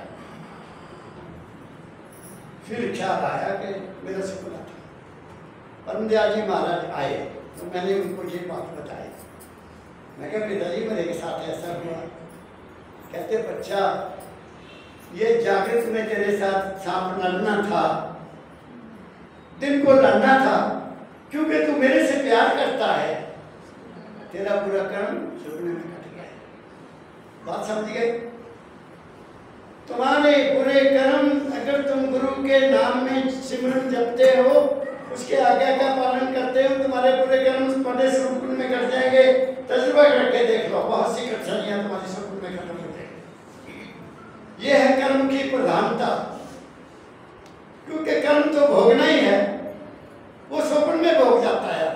फिर ख्याल आया कि मेरा सपना था। परमदयाल जी महाराज आए तो मैंने उनको ये बात बताई। मैं कहा पिताजी मेरे के साथ ऐसा हुआ। कहते बच्चा, ये जागृत में तेरे साथ सांप लड़ना था, दिन को लड़ना था, क्योंकि तू मेरे से प्यार करता है। तेरा बुरा कर्म सपने में कट गया। बात समझ गए? तुम्हारे बुरे कर्म, अगर तुम गुरु के नाम में सिमरन जपते हो, उसके आज्ञा का पालन करते हो, तुम्हारे बुरे कर्म बड़े स्वप्न में कट जाएंगे। तजुर्बा करके देख लो, बहुत सी कठिनाइयां तुम्हारी स्वप्न में खत्म हो जाएंगी। यह है कर्म की प्रधानता, क्योंकि कर्म तो भोगना ही है, वो स्वप्न में भोग जाता है,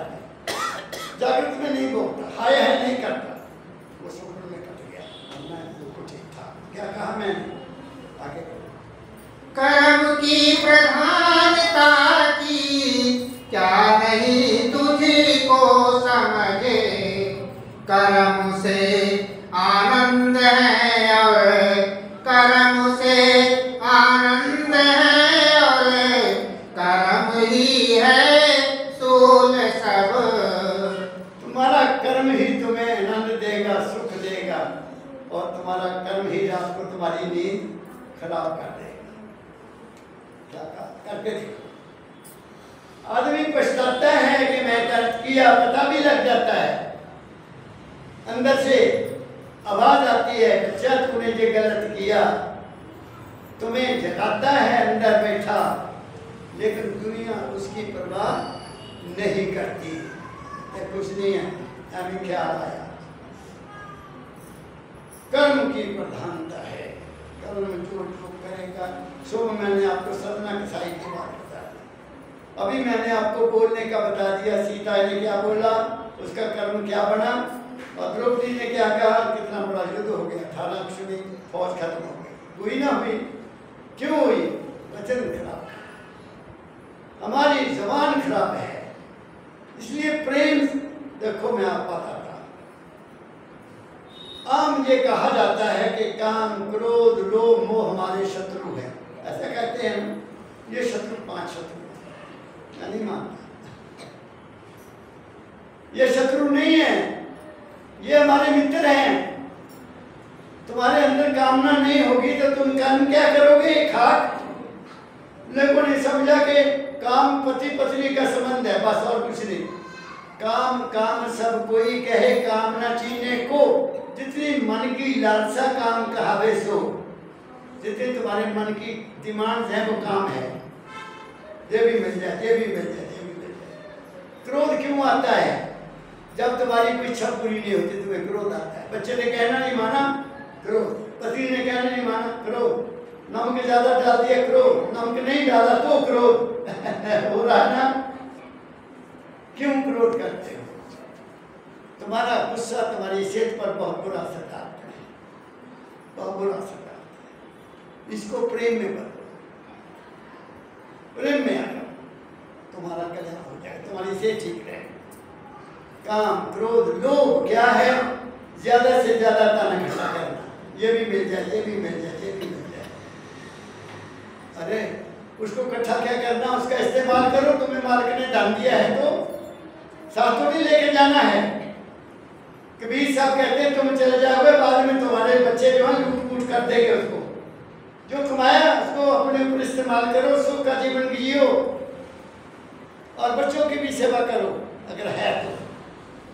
जागृत में नहीं मैंने आगे कर्म की प्रधानता की क्या नहीं तुझको समझे, कर्म से आनंद है और कर्म से आनंद है और कर्म ही है सूल सब। तुम्हारा कर्म ही तुम्हें आनंद देगा, सुख देगा, और तुम्हारा कर्म ही रात को तुम्हारी नींद खराब कर देगा। क्या करके देखो। आदमी पछताता है कि मैं गलत किया, पता भी लग जाता है, अंदर से आवाज आती है, बच्चा तूने ये गलत किया, तुम्हें जगाता है अंदर बैठा, लेकिन दुनिया उसकी परवाह नहीं करती। कुछ नहीं है, अभी ख्याल आया। कर्म की प्रधानता है, कर्म जो करेगा। सो मैंने आपको सदना कसाई की बात बता दी। अभी मैंने आपको बोलने का बता दिया, सीता ने क्या बोला, उसका कर्म क्या बना, और द्रौपदी ने क्या कहा, कितना बड़ा युद्ध हो गया, 18 अक्षुणी फौज खत्म हो गई। हुई ना हुई? क्यों हुई? वचन खराब, हमारी जबान खराब है, इसलिए प्रेम। देखो मैं आप बताता, आम ये कहा जाता है कि काम, क्रोध, लोभ, मोह हमारे शत्रु हैं, ऐसा कहते हैं। ये शत्रु 5 शत्रु हैं, मैं नहीं मानता। ये शत्रु नहीं है, ये हमारे मित्र हैं। तुम्हारे अंदर कामना नहीं होगी तो तुम कर्म क्या करोगे? खाक। लोगों ने समझा कि काम पति पत्नी का संबंध है, बस और कुछ नहीं। काम काम सब कोई कहे, काम न चीने को, जितनी मन की लालसा काम कहावे सो। जितने तुम्हारे मन की डिमांड्स हैं वो काम है, ये भी मिल जाए, ये भी मिल जाए, ये भी मिल जाए। क्रोध क्यों आता है? जब तुम्हारी कोई इच्छा पूरी नहीं होती तुम्हें क्रोध आता है। बच्चे ने कहना नहीं माना, क्रोध। पति ने कहना नहीं माना, क्रोध। नमक ज्यादा डाल दिया, क्रोध। नमक नहीं डाला तो क्रोध हो रहा है ना? क्यों क्रोध करते हो? तुम्हारा गुस्सा तुम्हारी सेहत पर बहुत बुरा असर डालता है, बहुत बुरा असर डालता है। इसको प्रेम में बदलो, प्रेम में आ जाओ, तुम्हारा कल्याण हो जाए, तुम्हारी सेहत ठीक रहे। काम, क्रोध, लोभ क्या है? ज्यादा से ज्यादा दान इकट्ठा करना, ये भी मिल जाए, ये भी मिल जाए, ये भी मिल जाए। अरे उसको इकट्ठा क्या करना, उसका इस्तेमाल करो। तुम्हें मालिक ने दान दिया है तो साथ तो नहीं लेके जाना है। कबीर साहब कहते हैं तुम चले जाओगे, बाद में तुम्हारे बच्चे जो है लूट फूट कर देंगे उसको। जो कमाया उसको अपने ऊपर इस्तेमाल करो, सुख का जीवन जियो, और बच्चों की भी सेवा करो अगर है तो,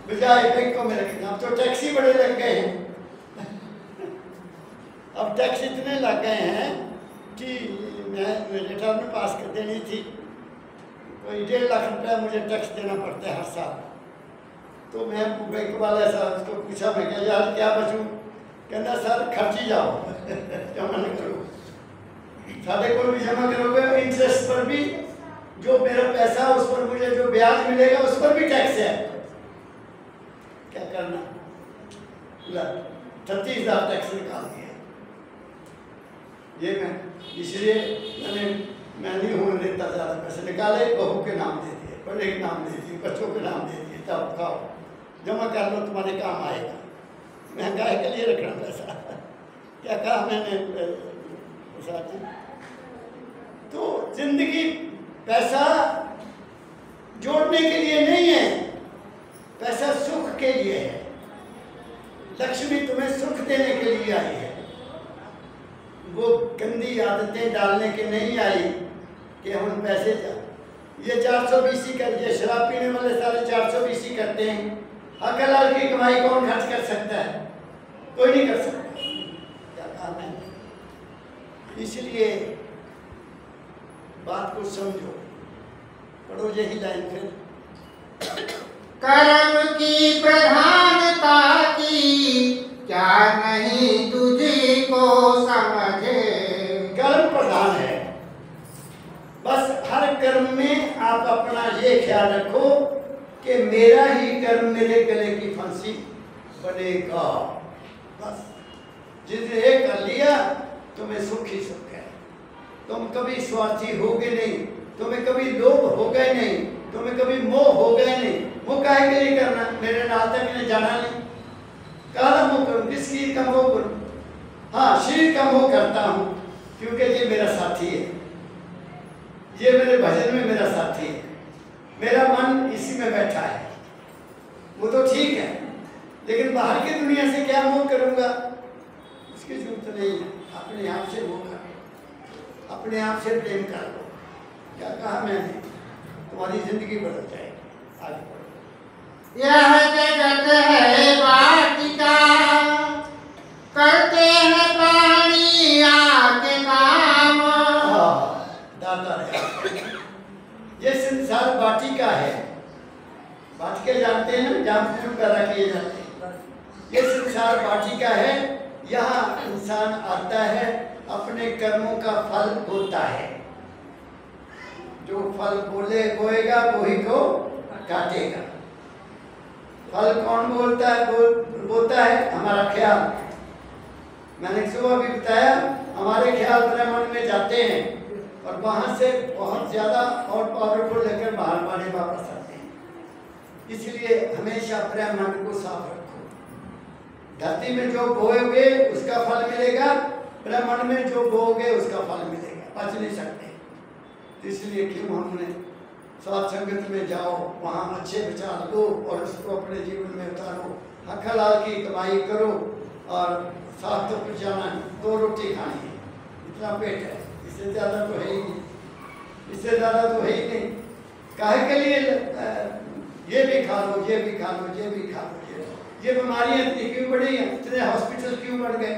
बजाय बैंकों में रखना। अब तो टैक्स ही बड़े लग गए हैं अब टैक्स इतने लग गए हैं कि मैं रिटर्न पास कर देनी थी, कोई 1.5 लाख रुपया मुझे टैक्स देना पड़ता है हर साल। तो मैं बैंक वाले साहब उसको पूछा, मैं क्या यार क्या बचूं? कहना सर खर्ची जाओ जमा न करो, साढ़े को भी जमा करोगे, इंटरेस्ट पर भी, जो मेरा पैसा उस पर मुझे जो ब्याज मिलेगा उस पर भी टैक्स है। क्या करना? 36,000 टैक्स निकाल दिया। ये मैं इसलिए मैं नहीं हूँ देता, ज़्यादा पैसे निकाले, बहू के नाम दे दिए, बड़े के नाम दे दिए, बच्चों के नाम दे दिए, तब खाओ जमा कर लो, तुम्हारे काम आएगा। महंगाई के लिए रखना पैसा क्या कहा मैंने? तो जिंदगी पैसा जोड़ने के लिए नहीं है, पैसा सुख के लिए है। लक्ष्मी तुम्हें सुख देने के लिए आई है, वो गंदी आदतें डालने के नहीं आई कि हम पैसे ये 420 कर, ये शराब पीने वाले सारे 420 करते हैं। हकलाल की कमाई कौन खर्च कर सकता है? कोई नहीं कर सकता। क्या कहा मैंने? इसलिए बात को समझो, पढ़ो यही लाइन फिर। कर्म की प्रधानता की क्या नहीं तुझको समझे। कर्म प्रधान है, बस हर कर्म में आप अपना ये ख्याल रखो कि मेरा ही कर्म मेरे गले की फांसी बनेगा। बस जिसने एक कर लिया तुम्हें सुख ही सुख है। तुम कभी स्वार्थी होगे नहीं, तुम्हें कभी लोभ हो गए नहीं, तुम्हें कभी मोह हो गए नहीं। मोह काहे के लिए करना? मेरे नाल तक मैंने जाना नहीं, काला मोह करूं, किस चीज का मोह करूं? हाँ, शरीर का मोह करता हूं क्योंकि ये मेरा साथी है, ये मेरे भजन में मेरा साथी है, मेरा मन इसी में बैठा है, वो तो ठीक है। लेकिन बाहर की दुनिया से क्या मोह करूंगा? उसकी जरूरत नहीं है। अपने आप से मोह कर, अपने आप से प्रेम कर लो। क्या कहा मैंने? तुम्हारी जिंदगी बदल जाएगी। आगे बढ़ो। यह जगत है वाटिका, करते हैं प्राणी आके काम। दाता ये संसार वाटिका है। वाटिका जानते हैं ना, जहाँ फूल पैदा किए जाते हैं। ये संसार वाटिका है। यहाँ इंसान आता है, अपने कर्मों का फल होता है। जो फल बोएगा वही को काटेगा। फल कौन बोलता है? बोलता है हमारा ख्याल। मैंने सुबह भी बताया, हमारे ख्याल ब्रह्मांड में जाते हैं और वहां से बहुत ज्यादा और पावरफुल लेकर बाहर वापस आते हैं। इसलिए हमेशा ब्रह्मांड को साफ रखो। धरती में जो बोओगे उसका फल मिलेगा, ब्रह्मांड में जो बोओगे उसका फल मिलेगा। बच नहीं सकते। इसलिए क्यों हमने साथ संगत में जाओ, वहाँ अच्छे विचार लो और उसको अपने जीवन में उतारो। हक हलाल की कमाई करो और साथ तो कुछ जाना है, 2 रोटी खानी है, इतना पेट है, इससे ज़्यादा तो है ही नहीं, इससे ज़्यादा तो है ही नहीं। काहे के लिए ये भी खा लो, ये भी खा लो, ये भी खा लो। ये बीमारियाँ इतनी क्यों बढ़ी हैं? इतने हॉस्पिटल क्यों बढ़ गए?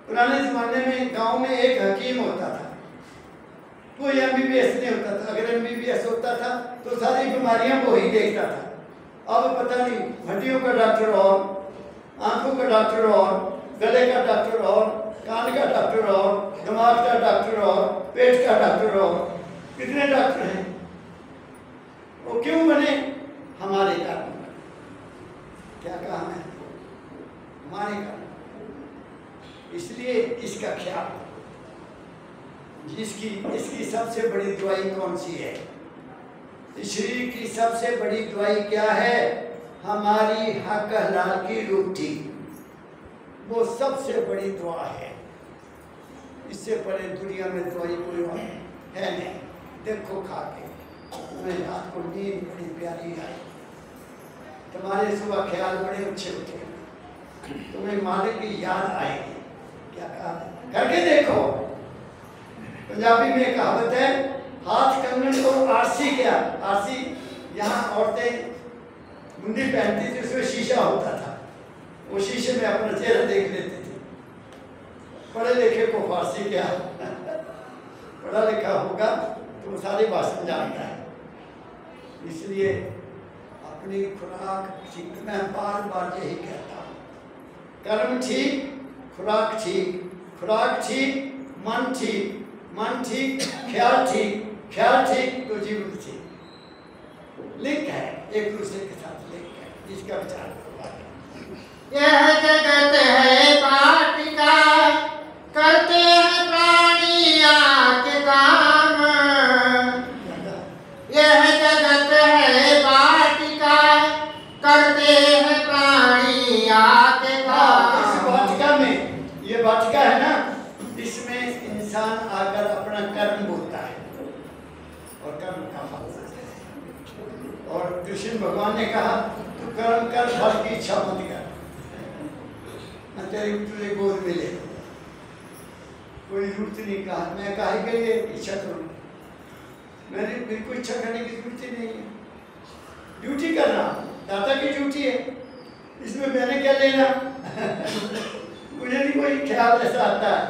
पुराने ज़माने में गांव में एक हकीम होता था, कोई MBBS नहीं होता था। अगर MBBS होता था तो सारी बीमारियां वो ही देखता था। अब पता नहीं, हड्डियों का डॉक्टर और, आंखों का डॉक्टर और, गले का डॉक्टर और, कान का डॉक्टर और, दिमाग का डॉक्टर और, पेट का डॉक्टर और, कितने डॉक्टर हैं? वो क्यों बने? हमारे कारण। क्या कहा मैं? हमारे कारण। इसलिए इसका ख्याल। इसकी सबसे बड़ी दवाई कौन सी है? इस शरीर की सबसे बड़ी दवाई क्या है? हमारी हक हलाल की रोटी। वो सबसे बड़ी दवा है। इससे बड़े दुनिया में दवाई कोई है नहीं। देखो खा के तुम्हें रात को नींद बड़ी प्यारी आई, तुम्हारे सुबह ख्याल बड़े अच्छे उठे, तुम्हें मालिक की याद आएगी। क्या कहा? करके देखो। पंजाबी में कहावत है, हाथ कंगन तो आरसी क्या? आरसी यहाँ औरतें मुंडी पहनती थी, उसमें शीशा होता था, वो शीशे में अपना चेहरा देख लेती थी। पढ़े लिखे को फारसी क्या? पढ़ा लिखा होगा तो सारी भाषा जानता है। इसलिए अपनी खुराक ठीक, मैं बार बार यही कहता हूँ, कर्म ठीक, खुराक ठीक, खुराक ठीक, मन ठीक, मन ठीक, ख्याल ठीक, ख्याल ठीक तो जीवन ठीक। लिंक है, एक दूसरे के साथ लिंक है। इसका विचार करो। यह जगत है वाटिका, करते हैं प्राणी आके काम। यह जगत है वाटिका, करते हैं प्राणी आके काम। इस वाटिका में, ये वाटिका है ना, इसमें इंसान आकर अपना कर्म बोलता है और कर्म का फल। और कृष्ण भगवान ने कहा, तू कर्म कर, फल की इच्छा मत कर, तेरी तुझे गोद मिले। कोई जरूरत नहीं। कहा मैं काहे के लिए इच्छा करूँ? मैंने बिल्कुल इच्छा करने की जरूरत ही नहीं है। ड्यूटी करना दाता की ड्यूटी है, इसमें मैंने क्या लेना? मुझे नहीं कोई ख्याल ऐसा आता है।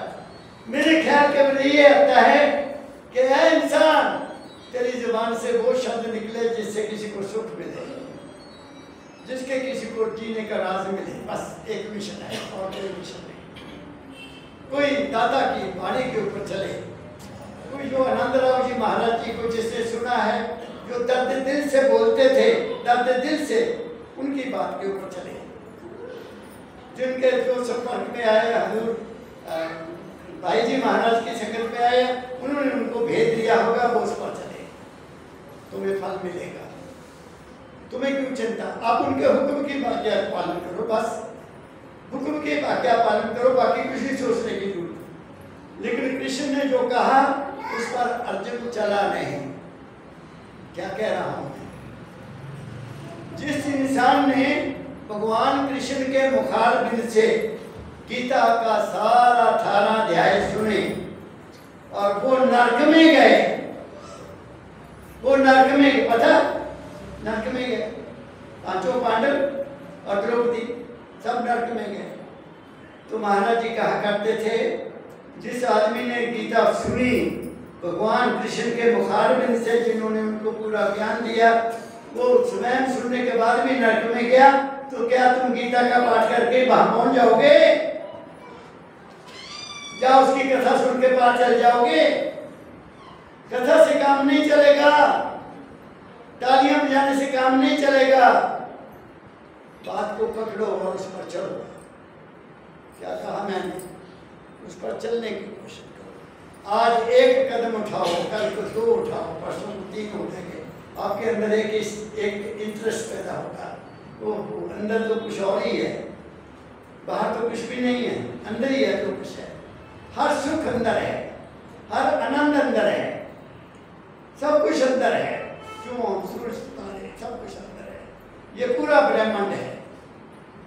मेरे ख्याल केवल ये आता है कि ऐ इंसान, तेरी जुबान से वो शब्द निकले जिससे किसी को सुख मिले, जिसके किसी को जीने का राज मिले। बस एक मिशन है और कोई मिशन नहीं। कोई दादा की वाणी के ऊपर चले, कोई जो आनंदराव जी महाराज जी को जिसने सुना है, जो दर्द दिल से बोलते थे, दर्द दिल से, उनकी बात के ऊपर चले। जिनके जो संपर्क में आए हजूर भाई जी महाराज की शक्ल पे आए, उन्होंने उनको भेज दिया होगा, वो उस पर चले, तुम्हें फल मिलेगा, तुम्हें क्यों चिंता। आप उनके हुक्म की आज्ञा पालन करो, बस हुक्म की आज्ञा पालन करो, बाकी कुछ नहीं सोचने की जरूरत। लेकिन कृष्ण ने जो कहा उस पर अर्जुन चला नहीं। क्या कह रहा हूं मैं, जिस इंसान ने भगवान कृष्ण के मुखारबिंद से गीता का सारा 18 अध्याय सुने और वो नरक में गए, वो नरक में, पता नरक में गए, पांचों पांडव और द्रौपदी सब नरक में गए। तो महाराज जी कहा करते थे, जिस आदमी ने गीता सुनी भगवान कृष्ण के मुखारबिंद से, जिन्होंने उनको पूरा ज्ञान दिया, वो स्वयं सुनने के बाद भी नरक में गया, तो क्या तुम गीता का पाठ करके वहां पहुंच जाओगे? क्या उसकी कथा सुन के पार चल जाओगे? कथा से काम नहीं चलेगा, तालियां बजाने से काम नहीं चलेगा। बात को पकड़ो और उस पर चलो। क्या कहा मैंने? उस पर चलने की कोशिश करो। आज एक कदम उठाओ, कल को 2 उठाओ, परसों को 3 उठेंगे। आपके अंदर एक इंटरेस्ट पैदा होगा। वो अंदर तो कुछ और ही है, बाहर तो कुछ भी नहीं है, अंदर ही है तो कुछ है। हर सुख अंदर है, हर आनंद अंदर है, सब कुछ अंदर है। क्यों? सूरज तारे सब कुछ अंदर है। ये पूरा ब्रह्मांड है।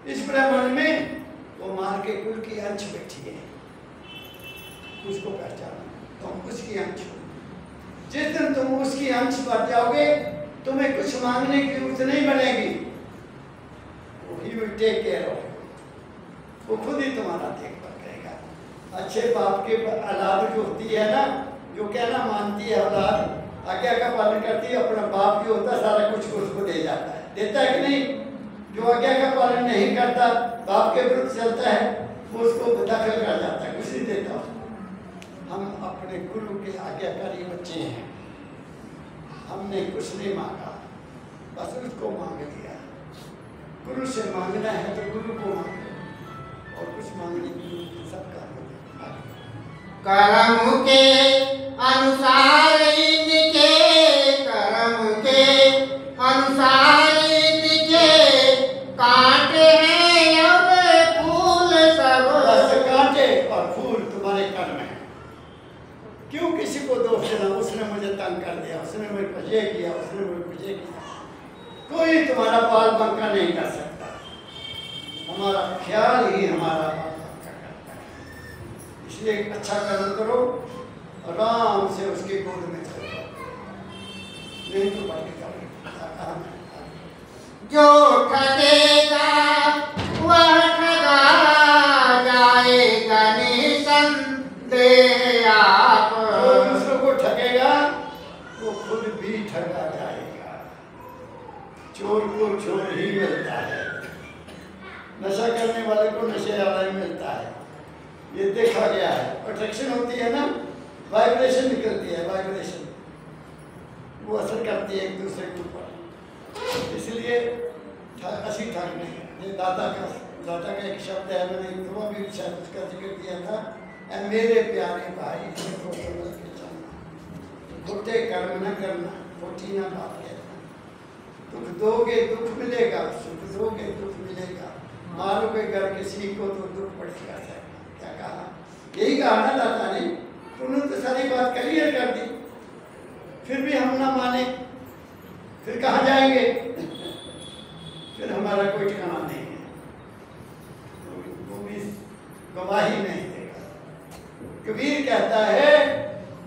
इस ब्रह्मांड में वो मार के कुल की अंश बैठी है, उसको पहचानो, तुम उसकी अंश हो। जिस दिन तुम उसकी अंश बन जाओगे, तुम्हें कुछ मांगने की जरूरत नहीं बनेगी। He will take care of you. वो खुद ही तुम्हारा देखभाल करेगा। अच्छे बाप के औलाद जो होती है ना, जो कहना मानती है औलाद, आज्ञा का पालन करती है, अपना बाप जो होता है सारा कुछ उसको दे जाता है, देता है कि नहीं? जो आज्ञा का पालन नहीं करता, बाप के विरुद्ध चलता है, वो उसको दखल कर जाता है, कुछ नहीं देता। हम अपने गुरु के आज्ञाकारी बच्चे हैं, हमने कुछ नहीं मांगा, बस उसको मांग लिया। गुरु से मांगना है तो गुरु को मांगो, और कुछ मांगने की सबका कर्म के अनुसार इनके, कर्म के अनुसार इनके कांटे हैं अब फूल सब। बस कांटे और फूल तुम्हारे कर्म है। क्यों किसी को दोष देना? उसने मुझे तंग कर दिया, उसने मुझे को ये किया, उसने मुझे को ये किया। कोई तुम्हारा बाल बंका नहीं कर सकता। हमारा ख्याल ही हमारा बाल बंका करता है। इसलिए अच्छा कर्म करो, आराम से उसके गोद में चलो, नहीं तो बाकी जो ठगेगा वह ठगा जाएगा निसंदेह। आप जो दूसरों को ठगेगा वो खुद भी ठगा जाएगा। चोर को चोर ही मिलता है, नशा करने वाले को नशे वाला ही मिलता है। ये देखा गया है। अट्रैक्शन होती है ना, वाइब्रेशन निकलती है, वाइब्रेशन वो असर करती है एक दूसरे के ऊपर। इसलिए असी ठग नहीं है। ये दाता का एक शब्द है, मैंने तो भी शायद उसका जिक्र किया था, मेरे प्यारे भाई खोटे कर्म न करना, खोटी ना बात कहना। दुख दोगे दुख मिलेगा, सुख दोगे दुख मिलेगा। मारोगे घर किसी को तो दुख पड़ेगा। क्या कहा? यही कहा ना दाता ने। उन्होंने तो सारी बात क्लियर कर दी, फिर भी हम ना माने, फिर कहाँ जाएंगे? फिर हमारा कोई ठिकाना नहीं है, वो भी गवाही नहीं देगा। कबीर कहता है,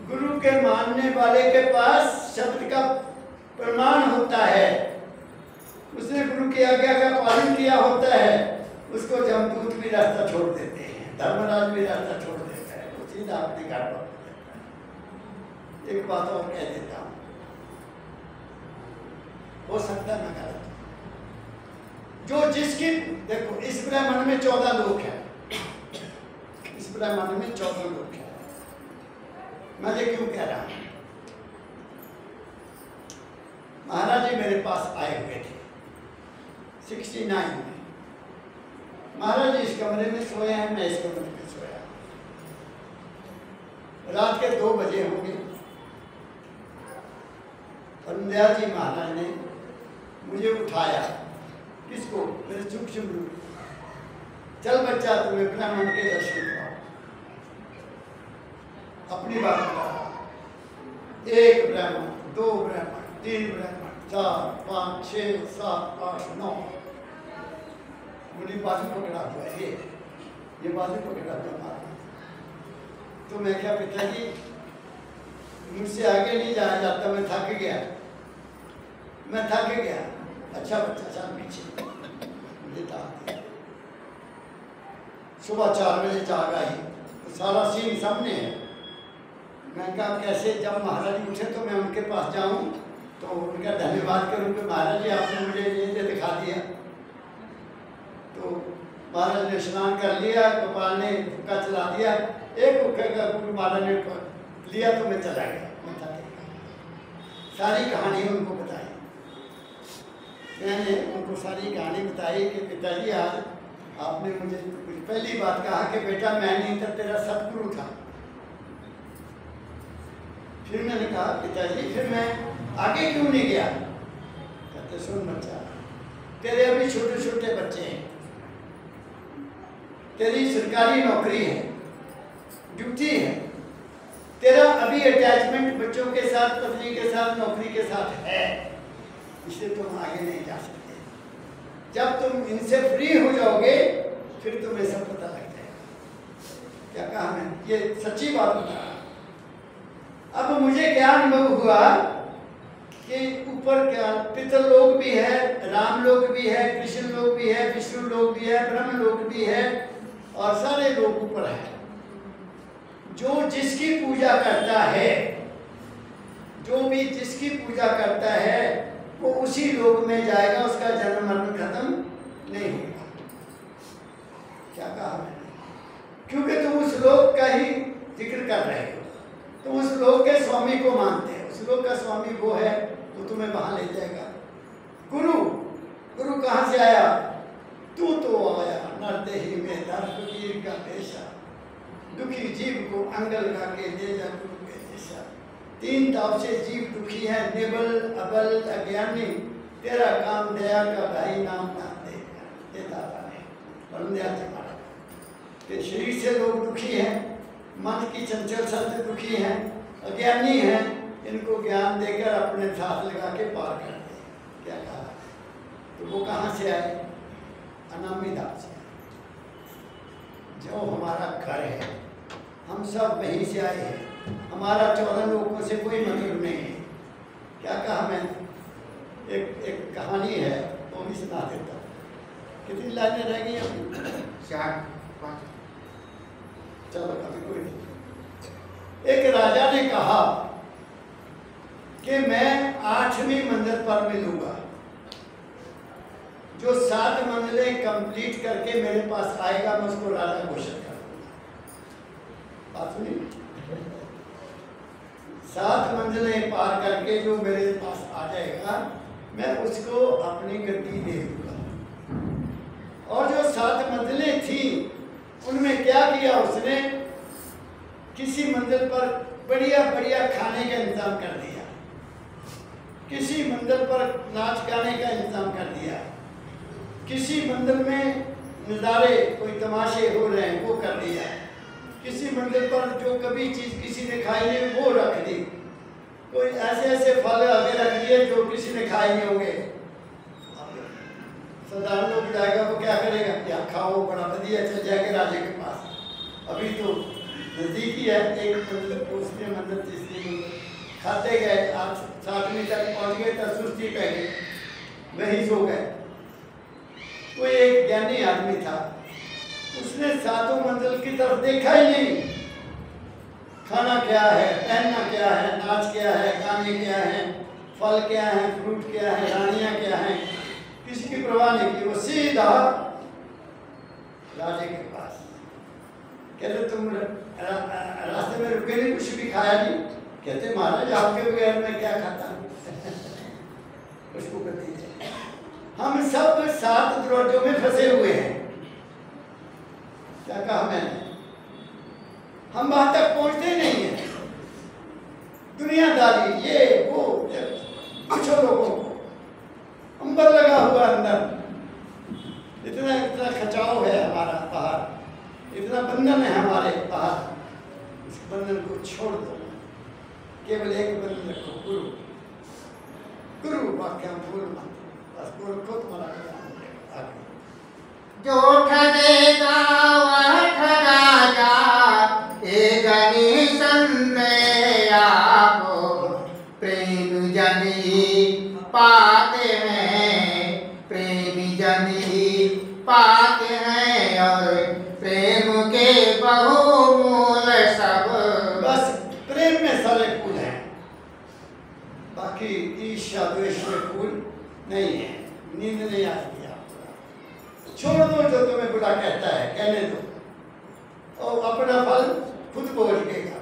गुरु के मानने वाले के पास शब्द का प्रमाण होता है, उसने गुरु की आज्ञा का पालन किया होता है, उसको जमदूत भी रास्ता छोड़ देते हैं, धर्मराज भी रास्ता छोड़ देता है, वो सीधा अपने घर पर देता है। एक बात और कह देता हूँ, हो सकता है मैं गलत, जो जिसकी देखो इस ब्रह्मांड में 14 लोग हैं, इस ब्रह्मांड में 14 लोग हैं। मैं ये क्यों कह रहा हूं? महाराज जी मेरे पास आए हुए थे 69 में। महाराज जी इस कमरे में सोए हैं, मैं इस कमरे में सोया। रात के 2 बजे होंगे और दयाल जी महाराज ने मुझे उठाया। किसको? मेरे चुप चुप, चल बच्चा तुम्हें ब्राह्मण के दर्शन कराओ। अपनी बात करा, 1 ब्राह्मण, 2 ब्राह्मण, 3 ब्राह्मण, 4, 5, 6, 7, 8, 9। मुझे बाजू पकड़ा हुआ है, ये बाजू पकड़ा हुआ मारा। तो मैं क्या, पिताजी मुझसे आगे नहीं जाया जाता, मैं थक गया, मैं थक गया। अच्छा बच्चा चल पीछे, मुझे डाल दिया। सुबह 4 बजे जाग आई, तो सारा सीन सामने है। मैं कहा कैसे, जब महाराज उठे तो मैं उनके पास जाऊं तो उनका धन्यवाद करूं कि महाराज जी आपने मुझे ये दिखा दिया। तो महाराज ने स्नान कर लिया, गोपाल ने हुक्का चला दिया, एक हुक्के का महाराज ने लिया तो मैं चला गया। सारी कहानी उनको बताई, मैंने उनको सारी कहानी बताई कि पिताजी आज आपने मुझे पहली बात कहा कि बेटा मैं नहीं था, तेरा सतगुरु था। फिर मैंने कहा पिताजी फिर मैं आगे क्यों नहीं गया? कहते सुन बच्चा, तेरे अभी छोटे छोटे बच्चे हैं, तेरी सरकारी नौकरी है, ड्यूटी है, तेरा अभी अटैचमेंट बच्चों के साथ, पत्नी के साथ, नौकरी के साथ है, इसलिए तुम आगे नहीं जा सकते। जब तुम इनसे फ्री हो जाओगे फिर तुम्हें सब पता लग जाएगा। क्या कहा मैं? ये सच्ची बात बता रहा। अब मुझे क्या अनुभव हुआ कि ऊपर क्या पितर लोग भी है, राम लोग भी है, कृष्ण लोग भी है, विष्णु लोग भी है, ब्रह्म लोग भी है और सारे लोग ऊपर है। जो जिसकी पूजा करता है, जो भी जिसकी पूजा करता है वो उसी लोक में जाएगा, उसका जन्म मरण खत्म नहीं होगा। क्या कहा मैंने? क्योंकि तुम उस लोक का ही जिक्र कर रहे हो, तुम उस लोक के स्वामी को मानते हो, उस लोक का स्वामी वो है, वो तुम्हें वहां ले जाएगा। गुरु, गुरु कहाँ से आया? तू तो आया नरदेही में दर फकीर का पेशा, दुखी जीव को अंगल गा के दे जा गुरु के दिशा। 3 ताप से जीव दुखी है, निबल अबल अज्ञानी, तेरा काम दया का भाई नाम ना दे दादा ने के शरीर से लोग दुखी हैं, मन की चंचल से दुखी हैं, अज्ञानी हैं, इनको ज्ञान देकर अपने साथ लगा के पार कर दे। क्या कहा? तो वो कहाँ से आए? अनामीदास से। जो हमारा घर है, हम सब वहीं से आए हैं, हमारा 14 लोगों से कोई मतलब नहीं है। क्या कहा मैं? एक कहानी है वो भी सुना देता हूँ। कितनी लाइनें रह गई अभी? 4 5। चलो अभी कोई नहीं। एक राजा ने कहा कि मैं 8वीं मंजिल पर मिलूंगा, जो 7 मंजिलें कंप्लीट करके मेरे पास आएगा मैं उसको राजा घोषित कर दूंगा। बात सुनी? 7 मंजिलें पार करके जो मेरे पास आ जाएगा मैं उसको अपनी गद्दी दे दूंगा। और जो 7 मंजिलें थी उनमें क्या किया उसने? किसी मंजिल पर बढ़िया बढ़िया खाने का इंतजाम कर दिया, किसी मंजिल पर नाच गाने का इंतजाम कर दिया, किसी मंदिर में नज़ारे कोई तमाशे हो रहे हैं वो कर दिया, किसी मंदिर पर जो कभी चीज़ किसी ने खाई नहीं वो रख दी, कोई ऐसे ऐसे फल आगे रख दिए जो किसी ने खाए नहीं होंगे। साधारण लोग जाएगा वो क्या करेगा? क्या खाओ, बड़ा बढ़िया, चल जाएंगे राजे के पास। अभी तो नज़दीक ही है, एक मंदिर दूसरे मंदिर तीसरी मंदिर, खाते गए, आज 7वीं तक पहुँच गए तो सुस्ती पै गई, वहीं सो गए। कोई एक ज्ञानी आदमी था, उसने 7 मंजिल की तरफ देखा ही नहीं। खाना क्या है, पहनना क्या है, नाच क्या है, गाने क्या है, फल क्या है, फ्रूट क्या है, रानियां क्या हैं, किसी की परवाह नहीं की। वो सीधा राजे के पास। कहते तुम रास्ते में रुके नहीं, कुछ भी खाया नहीं? कहते महाराज आपके बगैर मैं क्या खाता हूँ। उसको कर दीजिए। हम सब 7 दरवाजों में फंसे हुए हैं। क्या कहा मैंने? हम वहां तक पहुंचते नहीं है। दुनियादारी, ये वो, कुछ लोगों को अंबर लगा हुआ अंदर, इतना इतना खचाव है हमारा बाहर, इतना बंधन है हमारे बाहर, इस बंधन को छोड़ दो, केवल एक बंधन रखो, गुरु। गुरु वाक्य भूल मत, बस गुरु को तुम्हारा आगे। जो ठगेगा वह ठगा जा, एक निसंदेह आपको प्रेम जन ही पाते हैं, प्रेमी जन ही पाते हैं, और प्रेम के बहुमूल सब। बस प्रेम में सारे फूल हैं, बाकी ईर्ष्या द्वेष में फूल नहीं है। नींद नहीं आती आपको, छोड़ दो जो तुम्हें बुरा कहता है, कहने दो, और अपना फल खुद भोगेगा।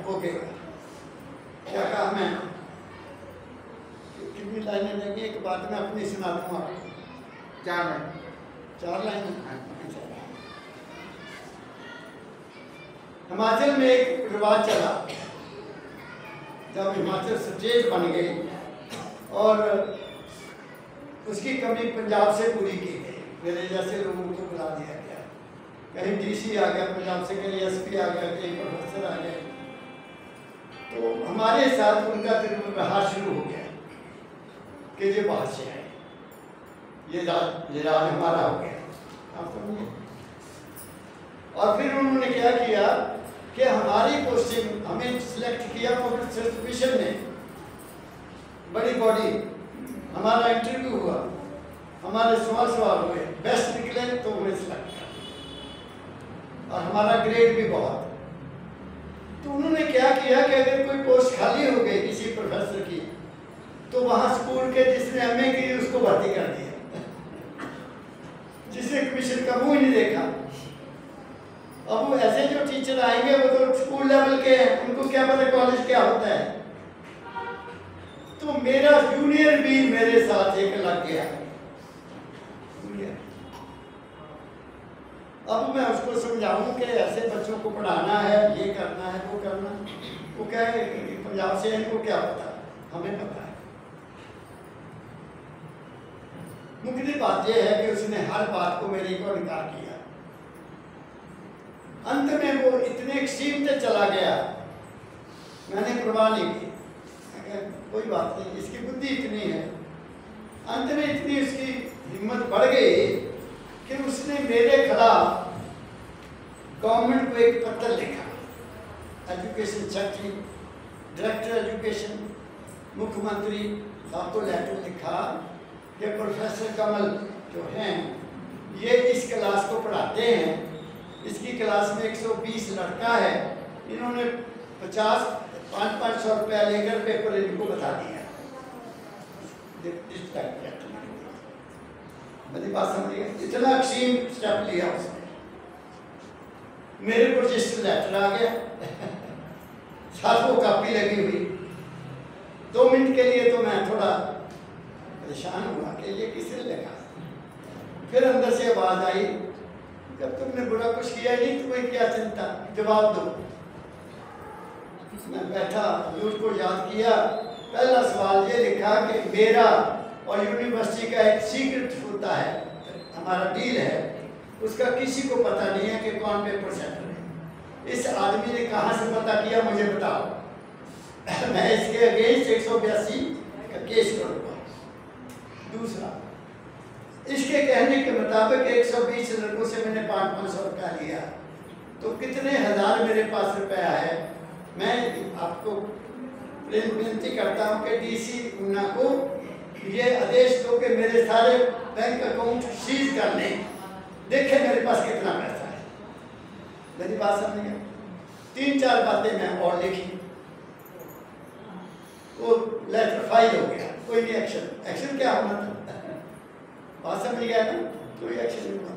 क्या कहा मैं? कितनी लाइनें लगी? एक बात मैं अपनी सुना दूँ आपको। 4 लाइन। हिमाचल में एक रिवाज चला, जब हिमाचल स्टेट बन गई और उसकी कमी पंजाब से पूरी की गई, मेरे जैसे लोगों को बुला दिया गया, कहीं डीसी आ गया पंजाब से, कहीं एसपी आ गया, कहीं प्रोफेसर आ गए, तो हमारे साथ उनका व्यवहार शुरू हो गया कि ये बाहर से आए, ये राज हमारा हो गया, आप समझिए। और फिर उन्होंने क्या किया कि हमारी पोस्टिंग, हमें सिलेक्ट किया मिशन ने, बड़ी बॉडी, हमारा इंटरव्यू हुआ, हमारे सवाल हुए, बेस्ट निकले तो हमें सिलेक्ट किया, और हमारा ग्रेड भी बहुत। तो उन्होंने क्या किया कि अगर कोई पोस्ट खाली हो गई किसी प्रोफेसर की, तो वहां स्कूल के जिसने एमए की उसको भर्ती कर दिया, जिसने कमीशन का मुंह नहीं देखा। अब वो ऐसे जो टीचर आएंगे वो तो स्कूल लेवल के हैं, उनको क्या पता कॉलेज क्या होता है। तो मेरा जूनियर भी मेरे साथ एक लग गया। अब मैं उसको समझाऊं कि ऐसे बच्चों को पढ़ाना है, ये करना है, वो करना। वो कहे पंजाब से इनको क्या पता, हमें पता है। मुख्य बात यह है कि उसने हर बात को मेरे को इनकार किया। अंत में वो इतने एक्सट्रीम पे चला गया, मैंने परवाह नहीं की, कोई बात नहीं, इसकी बुद्धि इतनी है। अंत में इतनी उसकी हिम्मत बढ़ गई कि उसने मेरे खिलाफ गवर्नमेंट को एक पत्र लिखा, एजुकेशन सेक्रेटरी, डायरेक्टर एजुकेशन, मुख्यमंत्री साहब को लेटर लिखा कि प्रोफेसर कमल जो हैं ये इस क्लास को पढ़ाते हैं, इसकी क्लास में 120 लड़का है, इन्होंने 500 रुपया लेकर पेपर इनको बता दिया। मेरी बात समझिए, इतना एक्सट्रीम स्टेप लिया उसने। मेरे को रजिस्टर लेटर आ गया, साथ वो कॉपी लगी हुई। 2 मिनट के लिए तो मैं थोड़ा परेशान हुआ कि ये किसने लिखा। फिर अंदर से आवाज आई, जब तुमने बुरा कुछ किया नहीं तो कोई क्या चिंता, जवाब दो। मैं बैठा, उसको याद किया। पहला सवाल ये लिखा कि मेरा और यूनिवर्सिटी का एक सीक्रेट होता है, हमारा डील है, उसका किसी को पता नहीं है कि कौन पेपर सेटर है। इस आदमी ने कहाँ से पता किया मुझे बताओ, मैं इसके अगेंस्ट 182 का केस करूँगा। दूसरा, इसके कहने के मुताबिक 120 लड़कों से मैंने 500 रुपया लिया, तो कितने हजार मेरे पास रुपया है। मैं आपको विनती करता हूँ कि डीसी ऊना को ये आदेश दो कि मेरे सारे बैंक अकाउंट सीज कर लें, देखें मेरे पास कितना पैसा है। मेरी बात समझिए। 3-4 बातें मैं और लिखी, वो लेटर फाइल हो गया, कोई नहीं एक्शन। एक्शन क्या होना था, बात समझ गया ना, कोई एक्शन नहीं हुआ।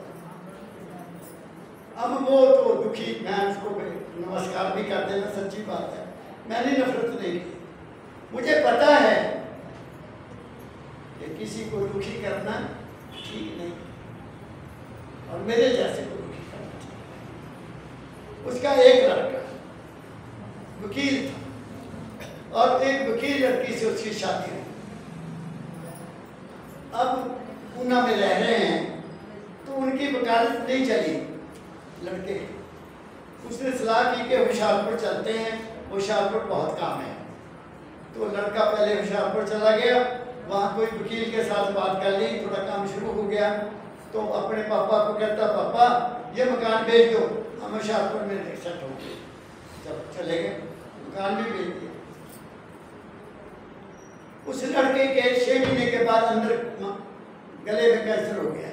अब वो तो दुखी, मैं उसको नमस्कार भी कर देना, सच्ची बात है, मैंने नफरत नहीं की। मुझे पता है कि किसी को दुखी करना ठीक नहीं, और मेरे जैसे को दुखी करना ठीक। उसका एक लड़का वकील था, और एक वकील लड़की से उसकी शादी हुई। अब पूना में रह रहे हैं तो उनकी वकालत नहीं चली लड़के की। उसने सलाह की कि होशियारपुर चलते हैं, होशियारपुर बहुत काम है। तो लड़का पहले होशियारपुर चला गया, वहाँ कोई वकील के साथ बात कर ली, थोड़ा काम शुरू हो गया। तो अपने पापा को कहता, पापा ये मकान बेच दो, हम होशियारपुर में सेट हो गए। जब चले गए मकान भी बेच दिया। उस लड़के के 6 महीने के बाद अंदर गले में कैंसर हो गया,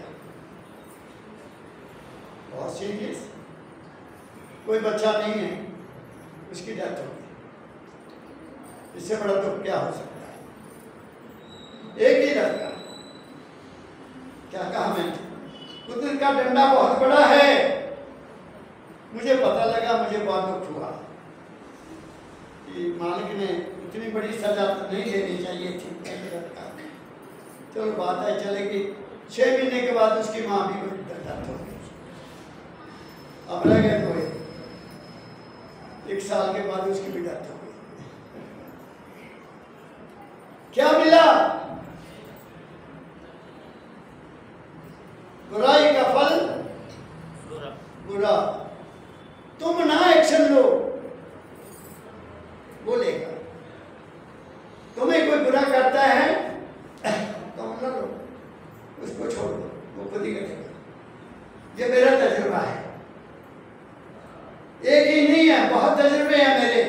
बहुत सीरियस, कोई बच्चा नहीं है, उसकी डेथ हो गई। इससे बड़ा दुख क्या हो सकता है? एक ही लड़का, क्या कहा मैंने, कुदरत का डंडा बहुत बड़ा है। मुझे पता लगा, मुझे बहुत दुख हुआ कि मालिक ने इतनी बड़ी सजा तो नहीं देनी चाहिए थी। चलो बात है चलेगी। 6 महीने के बाद उसकी माँ भी डेथ हो गई। अब रह गए तो 1 साल के बाद उसकी भी डेथ हो गई। क्या मिला? बुराई का फल बुरा। तुम ना एक्शन लो, बोलेगा। तुम्हें कोई बुरा करता है तुम ना लो, उसको छोड़ दो, वो खुद ही करेगा। ये मेरा तजुर्बा है, एक ही नहीं है, बहुत तजुर्बे हैं मेरे,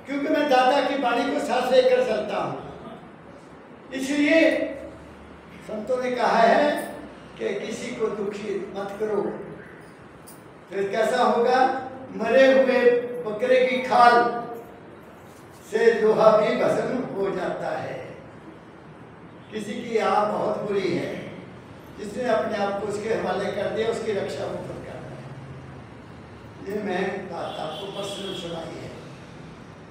क्योंकि मैं दादा की बाणी को सांस लेकर चलता हूं। इसलिए संतों ने कहा है कि किसी को दुखी मत करो, फिर कैसा होगा? मरे हुए बकरे की खाल से लोहा भी भस्म हो जाता है। किसी की आह बहुत बुरी है, जिसने अपने आप को उसके हवाले कर दिया, उसकी रक्षा वो खुद करता है। ये मैं बात आपको पर्सनल सुनाई है,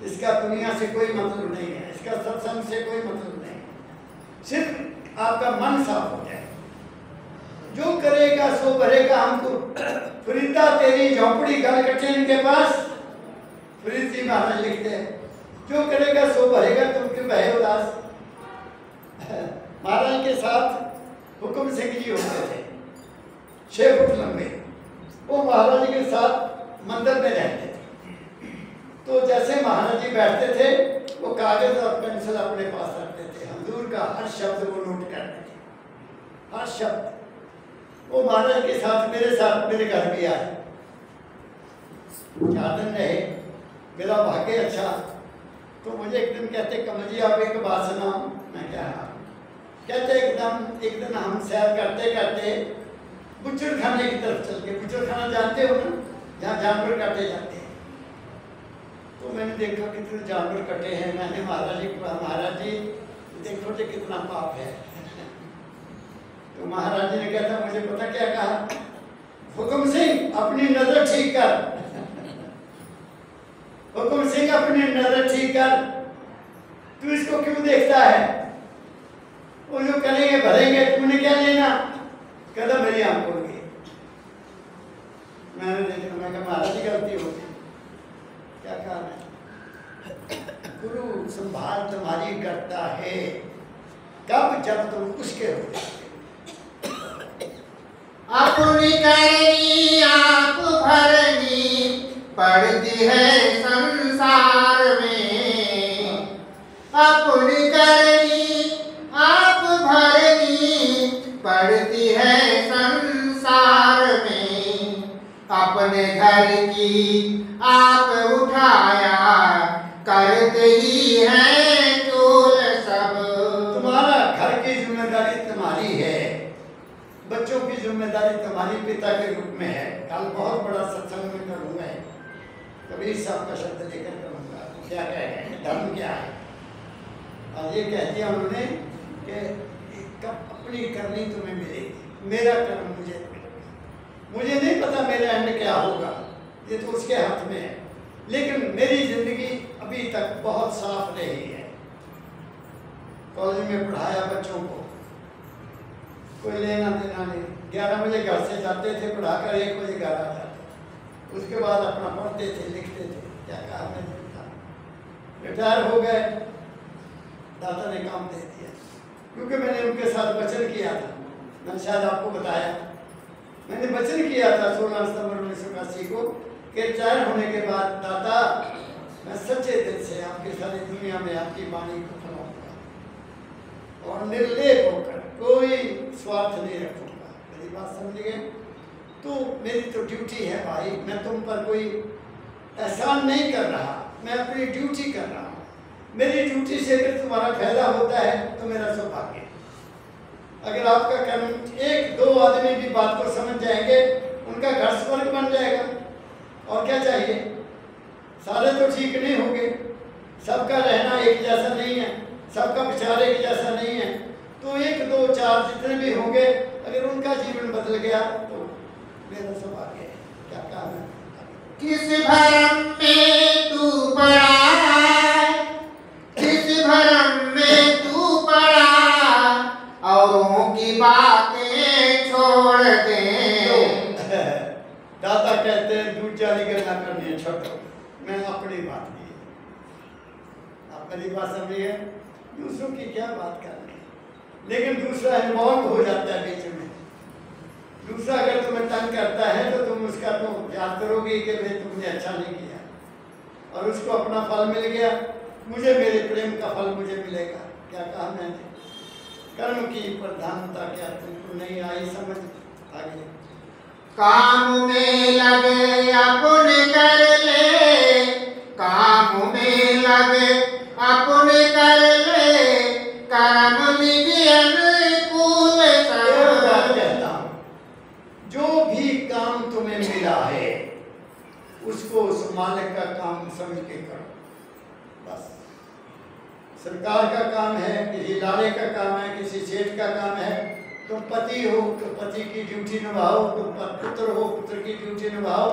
इसका दुनिया से कोई मतलब नहीं है, इसका सत्संग से कोई मतलब नहीं है। सिर्फ आपका मन साफ हो जाए, जो करेगा सो भरेगा। हमको फरीदा तेरी झोंपड़ी घर कट्ठे इनके पास, फरीद जी महाराज लिखते हैं, जो करेगा सो भरेगा, तुम क्यों बहे उदास। महाराज के साथ हुक्म सिंह जी होते थे, 6 फुट लंबे। वो महाराज के साथ मंदिर में रहते थे। तो जैसे महाराज जी बैठते थे, वो कागज और पेंसिल अपने पास रखते थे, हुजूर का हर शब्द वो नोट करते थे, हर शब्द। वो महाराज के साथ मेरे घर भी आए, 4 दिन रहे। मेरा भाग्य अच्छा। तो मुझे एक दिन कहते, कमल जी आप एक बात सुनाओ। मैं क्या? कहते एक दिन हम सैर करते करते बुचड़ खाने की तरफ चल गए। बुचड़ खाना जानते हो ना, जहाँ जानवर काटे जाते हैं। तो मैंने देखा कितने जानवर कटे हैं। मैंने महाराज जी को कहा, महाराज जी देखो जी कितना पाप है। तो महाराज जी ने कहता, मुझे पता क्या कहा, हुक्म सिंह अपनी नजर ठीक कर। हुक्म सिंह अपनी नजर ठीक कर, तू इसको क्यों देखता है? वो जो करेंगे भरेंगे, तूने क्या लेना? कहता मेरी आंख खोल गई। मैंने देखा, मैं कहा महाराज जी गलती होगी। क्या कहा मैं? गुरु संभाल तुम्हारी करता है, कब? जब तुम उसके हो। अपनी करनी आप भरनी पड़ती है संसार में। अपनी करनी आप भरनी पड़ती है संसार में। अपने घर की आप उठाया करते ही हैं चोर सब। तुम्हारा घर की जिम्मेदारी तुम्हारी है, बच्चों की जिम्मेदारी तुम्हारी पिता के रूप में है। कल बहुत बड़ा सत्संग में करूँगा, कबीर साहब का शब्द लेकर करूँगा, क्या कहें धर्म क्या है। और ये कह दिया उन्होंने कि कब अपनी करनी तुम्हें मिलेगी, मेरा कर्म मुझे नहीं पता मेरा एंड क्या होगा, ये तो उसके हाथ में है। लेकिन मेरी जिंदगी अभी तक बहुत साफ रही है। कॉलेज में पढ़ाया बच्चों को, कोई लेना देना नहीं। 11 बजे घर से जाते थे, पढ़ाकर 1 बजे घर आ जाते। उसके बाद अपना पढ़ते थे, लिखते थे। क्या कहा मैंने? रिटायर हो गए, दाता ने काम दे दिया, क्योंकि मैंने उनके साथ वचन किया था। मैंने शायद आपको बताया, मैंने वचन किया था 16 सितंबर 1981 को कि रिटायर होने के बाद दाता मैं सच्चे दिल से आपकी सारी दुनिया में आपकी वाणी को फैलाऊंगा और निर्लेप होकर कोई स्वार्थ नहीं रखूंगा। मेरी बात समझ गए? तो मेरी तो ड्यूटी है भाई, मैं तुम पर कोई एहसान नहीं कर रहा, मैं अपनी ड्यूटी कर रहा हूँ। मेरी ड्यूटी से अगर तुम्हारा फायदा होता है तो मेरा सौभाग्य। अगर आपका कर्म एक दो आदमी भी बात को समझ जाएंगे, उनका घर स्वर्ग बन जाएगा। और क्या चाहिए? सारे तो ठीक नहीं होंगे, सबका रहना एक जैसा नहीं है, सबका विचार एक जैसा नहीं है। तो एक दो चार जितने भी होंगे, अगर उनका जीवन बदल गया तो मेरा सौभाग्य है। क्या काम है? किस भरम में तू पड़ा, किस भरम में तू पड़ा, औरों की बातें छोड़ दे। दाता कहते हैं दूसरा गणना करनी है, छोड़ो, मैं अपनी बात की। आप मेरी बात समझिए, दूसरों की क्या बात करनी है। लेकिन दूसरा इन्वॉल्व हो जाता है बीच में। दूसरा अगर तुम्हें तंग करता है तो तुम उसका तो याद करोगे कि भाई तुमने अच्छा नहीं किया, और उसको अपना फल मिल गया, मुझे मेरे प्रेम का फल मुझे मिलेगा। क्या कहा मैंने? कर्म की प्रधानता क्या तुमको नहीं आई समझ? आगे काम में लगे अपने कर ले, काम में लगे अपने कर ले, कर्म निधि अनुकूल सब। कहता हूँ, जो भी काम तुम्हें मिला है उसको उस मालिक का काम समझ के करो। बस सरकार का काम है, किसी लाले का काम है, किसी सेठ का काम है। तुम पति हो तो पति की ड्यूटी निभाओ, तुम पुत्र हो पुत्र की ड्यूटी निभाओ,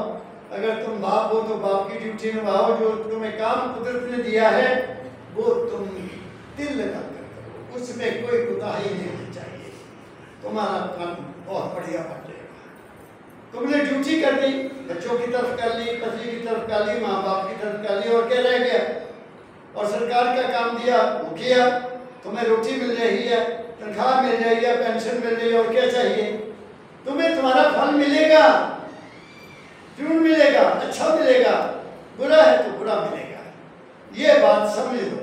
अगर तुम बाप हो तो बाप की ड्यूटी निभाओ। जो तुम्हें काम कुदरत ने दिया है वो तुम दिल लगा कर करो, उसमें कोई कोताही नहीं होनी चाहिए। तुम्हारा काम बहुत बढ़िया बन जाएगा। तुमने ड्यूटी कर दी, बच्चों की तरफ कर ली, पति की तरफ कर ली, माँ बाप की तरफ कर ली, और क्या रह गया? और सरकार का काम दिया वो किया, तुम्हें रोटी मिल रही है, तनख्वाह मिल रही है, पेंशन मिल रही है, और क्या चाहिए? तुम्हें तुम्हारा फल मिलेगा, जरूर मिलेगा, अच्छा मिलेगा। बुरा है तो बुरा मिलेगा, ये बात समझ लो।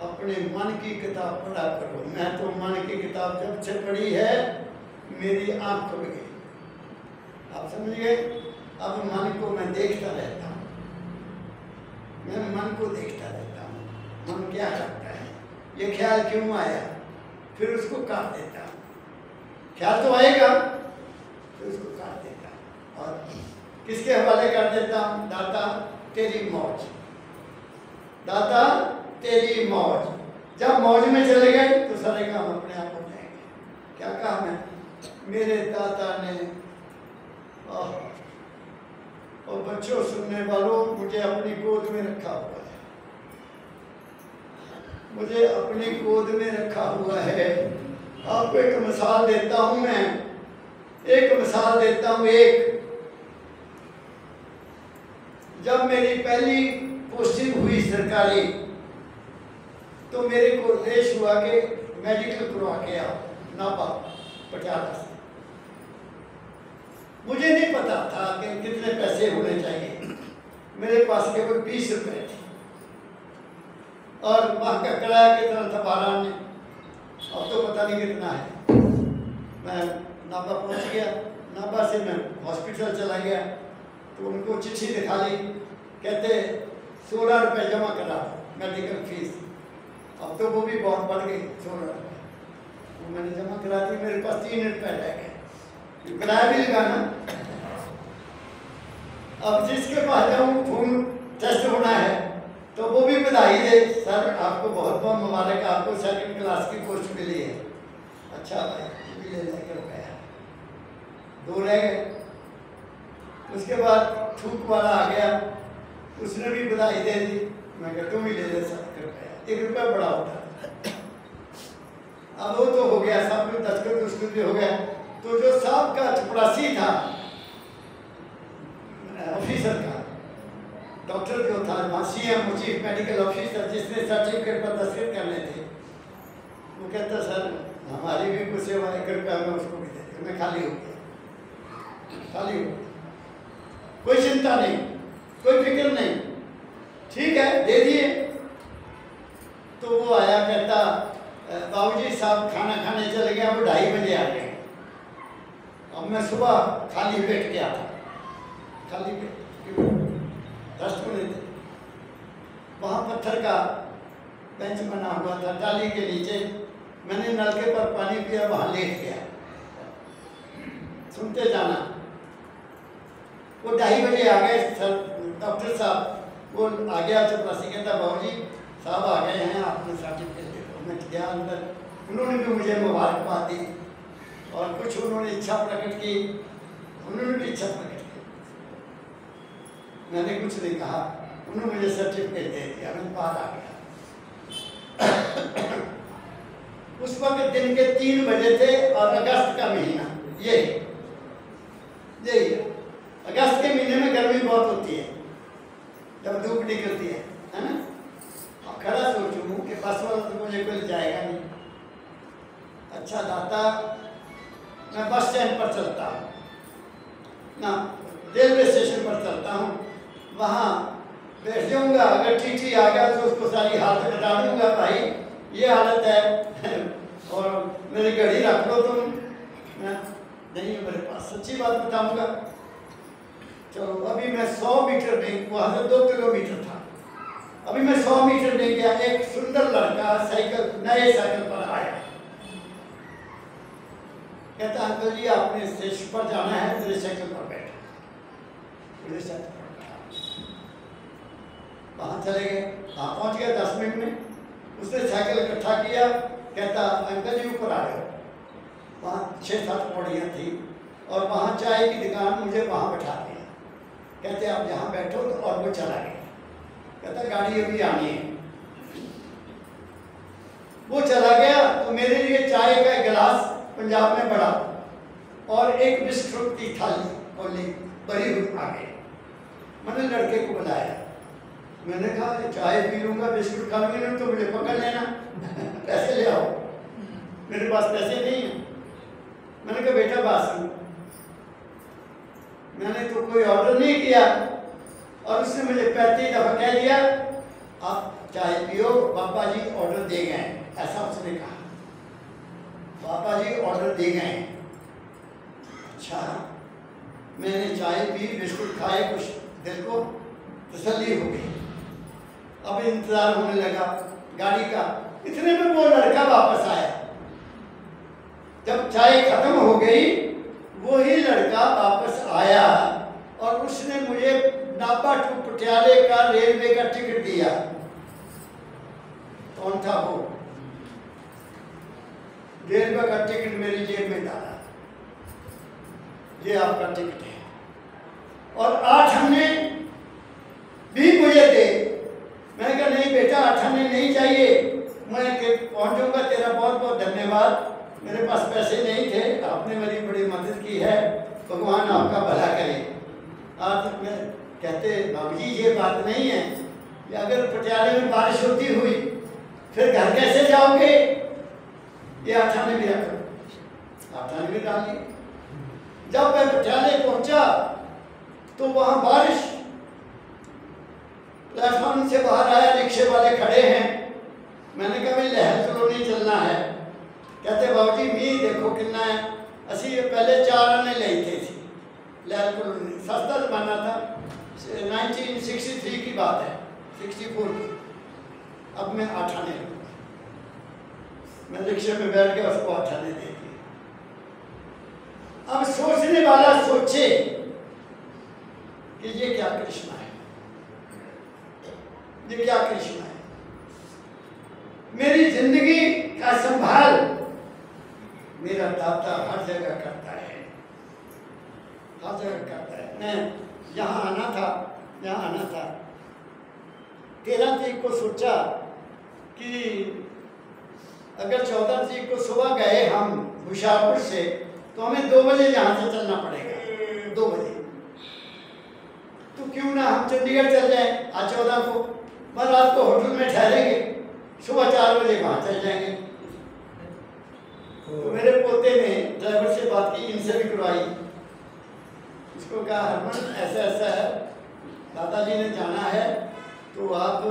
अपने मन की किताब पढ़ा करो। मैं तो मन की किताब जब से पढ़ी है मेरी आंख खुल गई। आप समझ गए? अब मन को मैं देखता रहता हूँ, मैं मन को देखता रहता हूँ, मन क्या करता है, ये ख्याल क्यों आया, फिर उसको काट देता हूँ। ख्याल तो आएगा, फिर उसको काट देता हूँ और किसके हवाले कर देता हूँ? दाता तेरी मौज, दाता तेरी मौज। जब मौज में चले गए तो सारे काम अपने आप हो जाएंगे। क्या काम है? मेरे दाता ने और बच्चों सुनने वालों, मुझे अपनी गोद में रखा हुआ है, मुझे अपनी गोद में रखा हुआ है। आपको एक मिसाल देता हूं, मैं एक मिसाल देता हूं। एक जब मेरी पहली पोस्टिंग हुई सरकारी, तो मेरे को देश हुआ कि मेडिकल करवा के आओ नापा पटियाला से। मुझे नहीं पता था कि कितने पैसे होने चाहिए, मेरे पास केवल 20 रुपए थे और वहाँ का किराया कितना था 12 ने, अब तो पता नहीं कितना है। मैं नाभा पहुँच गया, नाभा से मैं हॉस्पिटल चला गया तो उनको चिट्ठी दिखा ली, कहते 16 रुपये जमा करा मेडिकल फीस। अब तो वो भी बहुत बढ़ गई 16 रुपये, तो मैंने जमा करा दी। मेरे पास 3 रुपये रह गए, किराया भी लगाना। अब जिसके पास जाऊँ खून टेस्ट होना है तो वो भी बधाई दे, सर आपको बहुत बहुत मुबारक, आपको 2nd क्लास की पोस्ट मिली है। अच्छा भाई, ये भी ले लेकर गया, 2 रह गए। उसके बाद थूक वाला आ गया, उसने भी बधाई दे दी। मैं कहता तुम ही ले ले 7 रुपया, 1 रुपया बड़ा होता। अब वो तो हो गया, सब कुछ दस्तखत उसको भी हो गया। तो जो साहब का चपरासी था ऑफिसर का, डॉक्टर जो था वहाँ CM चीफ मेडिकल ऑफिसर जिसने सर्टिफिकेट पर दस्तखत करने थे, वो कहता सर हमारी भी कुछ सेवा 1 रुपया में उसको भी दे दिया। मैं खाली हो गया, खाली हो गया। कोई चिंता नहीं, कोई फिक्र नहीं, ठीक है दे दिए। तो वो आया कहता बाबूजी साहब खाना खाने चले गया, वो 2:30 बजे आ गए। अब मैं सुबह खाली पेट गया था, खाली पेट दस्त नहीं थे। वहाँ पत्थर का बेंच बना हुआ था, टाली के नीचे मैंने नलके पर पानी पिया, वहाँ लेट गया। सुनते जाना। वो 2:30 बजे आ गए सर डॉक्टर साहब, वो आ गया चपरासी, कहता बाबूजी साहब आ गए हैं, आपने सर्टिफिकेट दे दो। मैं गया अंदर, उन्होंने भी मुझे मुबारकबाद दी और कुछ उन्होंने इच्छा प्रकट की, उन्होंने भी इच्छा प्रकट की। मैंने कुछ नहीं कहा, उन्होंने मुझे सर्टिफिकेट दे दिया, मैं बाहर आ गया। उस वक्त दिन के 3 बजे थे और अगस्त का महीना, ये अगस्त के महीने में गर्मी बहुत होती है, जब धूप निकलती है ना। अब खड़ा सोचूं कि बस वाला तो मुझे कोई जाएगा नहीं। अच्छा दाता, मैं बस स्टैंड पर चलता हूँ ना, रेलवे स्टेशन पर चलता हूँ, वहाँ बैठ जाऊँगा। अगर टीटी आ गया तो उसको सारी हालत बता दूँगा, भाई ये हालत है और मेरी घड़ी रख लो तुम। नहीं मेरे पास, सच्ची बात बताऊँगा। चलो अभी मैं 100 मीटर नहीं, वहाँ से 2 किलोमीटर था, अभी मैं 100 मीटर नहीं गया, एक सुंदर लड़का साइकिल, नए साइकिल पर आया। कहता अंकल जी आपने स्टेशन पर जाना है, मेरे साइकिल पर बैठा। वहाँ चले गए, वहाँ पहुँच गया 10 मिनट में। उसने साइकिल इकट्ठा किया, कहता अंकल जी ऊपर आ जाओ। वहाँ 6-7 पौड़ियाँ थी और वहाँ चाय की दुकान, मुझे वहाँ बैठा दिया। कहते आप यहाँ बैठो तो, और वो चला गया। कहता गाड़ी अभी आनी है। वो चला गया तो मेरे लिए चाय का गिलास पंजाब में बड़ा और एक बिस्कुट की थाली खोली भरी हुई आ गई। मैंने लड़के को बुलाया, मैंने कहा चाय पी लूंगा, बिस्कुट खा लूंगा, तो मुझे पकड़ लेना पैसे ले आओ। मेरे पास पैसे नहीं है। मैंने कहा बेटा बात सुन, मैंने तो कोई ऑर्डर नहीं किया और उसने मुझे 35 दफा कह दिया आप चाय पियो, पापा जी ऑर्डर दे गए, ऐसा उसने कहा। पापा जी ऑर्डर दे गए। अच्छा, मैंने चाय पी, बिस्कुट खाए, कुछ दिल को तसल्ली हो गई। अब इंतजार होने लगा गाड़ी का। इतने में वो लड़का वापस आया। जब चाय खत्म हो गई, वही लड़का वापस आया और उसने मुझे नापा टू पटियाले का रेलवे का टिकट दिया। कौन था वो? रेलवे का टिकट मेरी जेब में डाला, ये आपका टिकट है। और 8 आने भी मुझे दे। मैंने कहा नहीं बेटा 8 आने नहीं चाहिए, मैं पहुंचूंगा, तेरा बहुत बहुत धन्यवाद, मेरे पास पैसे नहीं थे, आपने मेरी बड़ी मदद की है, भगवान आपका भला करे। आज मैं कहते बाबूजी ये बात नहीं है कि अगर पटियाले में बारिश होती हुई फिर घर कैसे जाओगे? ये 8 आने भी रखो, 8 आने भी डाल दिए। जब मैं पटियाले पहुंचा तो वहां बारिश, प्लेटफॉर्म से बाहर आया, रिक्शे वाले खड़े हैं। मैंने कहा भाई लहर कॉलोनी चलना है। कहते बाबूजी मी देखो कितना है। असी पहले 4 आने लेते थे, लहर कॉलोनी सस्ता जमाना था, 1963 की बात है, 64 की। अब मैं 8 आने लूँगा। मैं रिक्शे में बैठ गया, उसको 8 आने दे दिए। अब सोचने वाला सोचे कि ये क्या कृष्णा है, ये क्या कृष्णा है। मेरी जिंदगी का संभाल मेरा दाता हर जगह करता है, हर जगह करता है। मैं यहाँ आना था, 13 तारीख को सोचा कि अगर 14 तारीख को सुबह गए हम होशियारपुर से तो हमें 2 बजे यहाँ से चलना पड़ेगा, 2 बजे। तो तो क्यों ना हम चंडीगढ़ चल जाएं आज 14 को, मैं रात को होटल में ठहरेंगे, सुबह 4 बजे वहाँ चल जाएंगे। तो मेरे पोते ने ड्राइवर से बात की, इनसे भी करवाई, उसको कहा हरमन ऐसा ऐसा है, दादाजी ने जाना है तो आप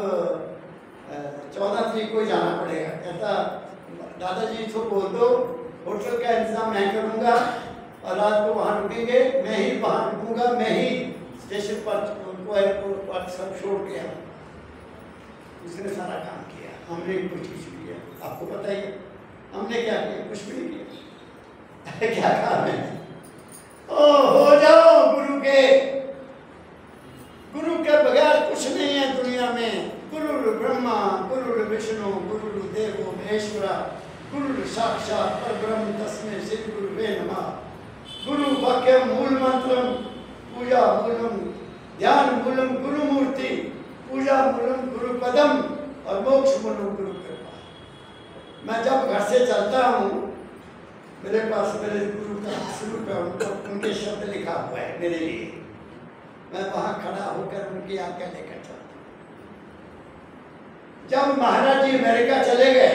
14 तारीख को जाना पड़ेगा। कहता दादाजी को बोल दो होटल का इंतजाम मैं करूँगा और रात को वहाँ रुकेंगे, मैं ही वहाँ रुकूँगा, मैं ही स्टेशन पर उनको एयरपोर्ट पर सब छोड़ के आया। उसने सारा काम किया, हमने कुछ किया, आपको पता ही है हमने क्या किया, कुछ भी नहीं किया। क्या काम है? ओ हो जाओ गुरु के, गुरु के बगैर कुछ नहीं है दुनिया में। गुरु ब्रह्मा गुरु विष्णु गुरु देवो महेश्वरा गुरु साक्षात परब्रह्म तस्मै श्री गुरुवे नमः। गुरु वाक्यम मूल मंत्रम पूजा मूलम ध्यान मूलम गुरु मूर्ति पूजा मूलम गुरु पदम और मोक्ष मूलम गुरु कृपा। मैं जब घर से चलता हूँ मेरे पास मेरे गुरु का स्वरूप है, उनके शब्द लिखा हुआ है मेरे लिए, मैं वहाँ खड़ा होकर उनकी आज्ञा लेकर चलता हूँ। जब महाराज जी अमेरिका चले गए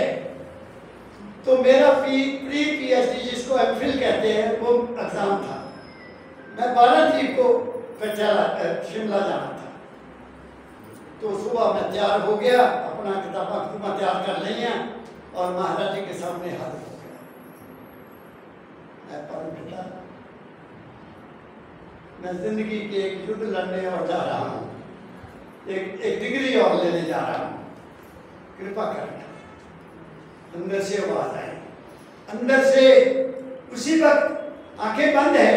तो मेरा प्री PhD जिसको एमफिल कहते हैं वो एग्जाम था। मैं 12 तारीख को शिमला जाना था, तो सुबह मैं तैयार हो गया, अपना किताबा तैयार कर लिया और महाराज जी के सामने हाजिर हो गया। मैं परम पिता, मैं जिंदगी के एक युद्ध लड़ने और जा रहा हूँ, एक डिग्री और लेने जा रहा हूँ, कृपा करना। अंदर से आवाज आई, अंदर से उसी वक्त आंखें बंद है,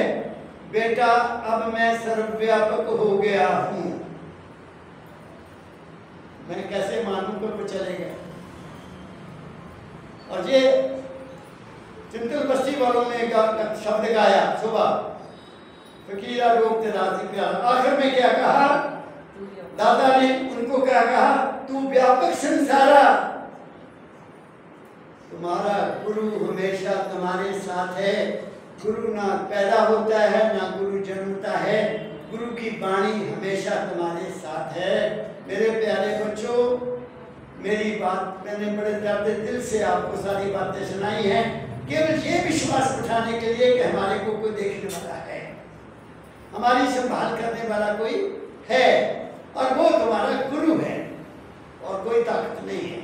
बेटा अब मैं सर्वव्यापक हो गया हूं। मैं कैसे मानूं कि वो चले गए। और ये चिंतल बस्ती वालों ने शब्द गाया सुबह, फकीरा रोक तेरा प्यार। आखिर में क्या कहा दादा ने उनको, क्या कहा, तू व्यापक संसारा, तुम्हारा गुरु हमेशा तुम्हारे साथ है। गुरु ना पैदा होता है ना गुरु जन्मता है, गुरु की वाणी हमेशा तुम्हारे साथ है। मेरे प्यारे बच्चों, मेरी बात मैंने बड़े दर्द दिल से आपको सारी बातें सुनाई हैं, केवल ये विश्वास उठाने के लिए कि हमारे को कोई देखने वाला है, हमारी संभाल करने वाला कोई है, और वो तुम्हारा गुरु है और कोई ताकत नहीं है,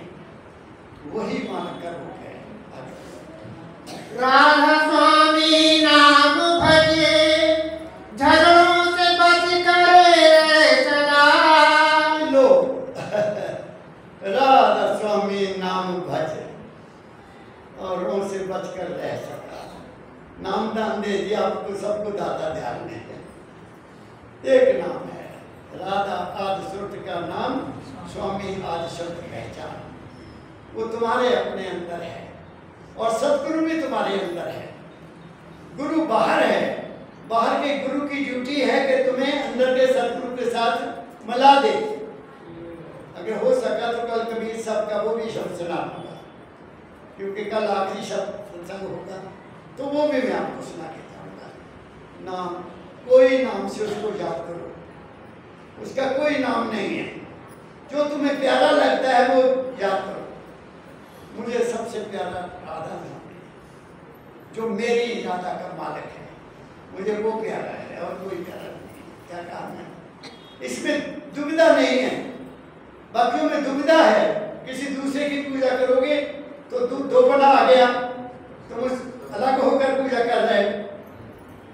वही मानक कर हो गए। राधा स्वामी नाम भजे, झगड़ों से बच करे सदा। लो राधा स्वामी नाम भज और रों से बच कर रह सका। नाम दान दे दिया आपको, सबको दाता ध्यान में है। एक नाम है राधा, आदि सुरत का नाम, स्वामी आदि सुरत पहचान, वो तुम्हारे अपने अंदर है और सतगुरु भी तुम्हारे अंदर है। गुरु बाहर है, बाहर के गुरु की ड्यूटी है कि तुम्हें अंदर के सतगुरु के साथ मिला दे। अगर हो सका तो कल कबीर साहब का वो भी शब्द सुना दूंगा, क्योंकि कल आखिरी शब्द सत्संग होगा, तो वो भी मैं आपको सुना के जाऊंगा। नाम, कोई नाम से उसको याद करो, उसका कोई नाम नहीं है, जो तुम्हें प्यारा लगता है वो याद करो। मुझे सबसे प्यारा राधा नाम है, जो मेरी इरादा का मालिक है, मुझे वो प्यारा है और कोई प्यारा नहीं। क्या काम है इसमें? दुविधा नहीं है, बाकियों में दुविधा है। किसी दूसरे की पूजा करोगे तो दोपना आ गया, तुम उस अलग होकर पूजा कर रहे हो।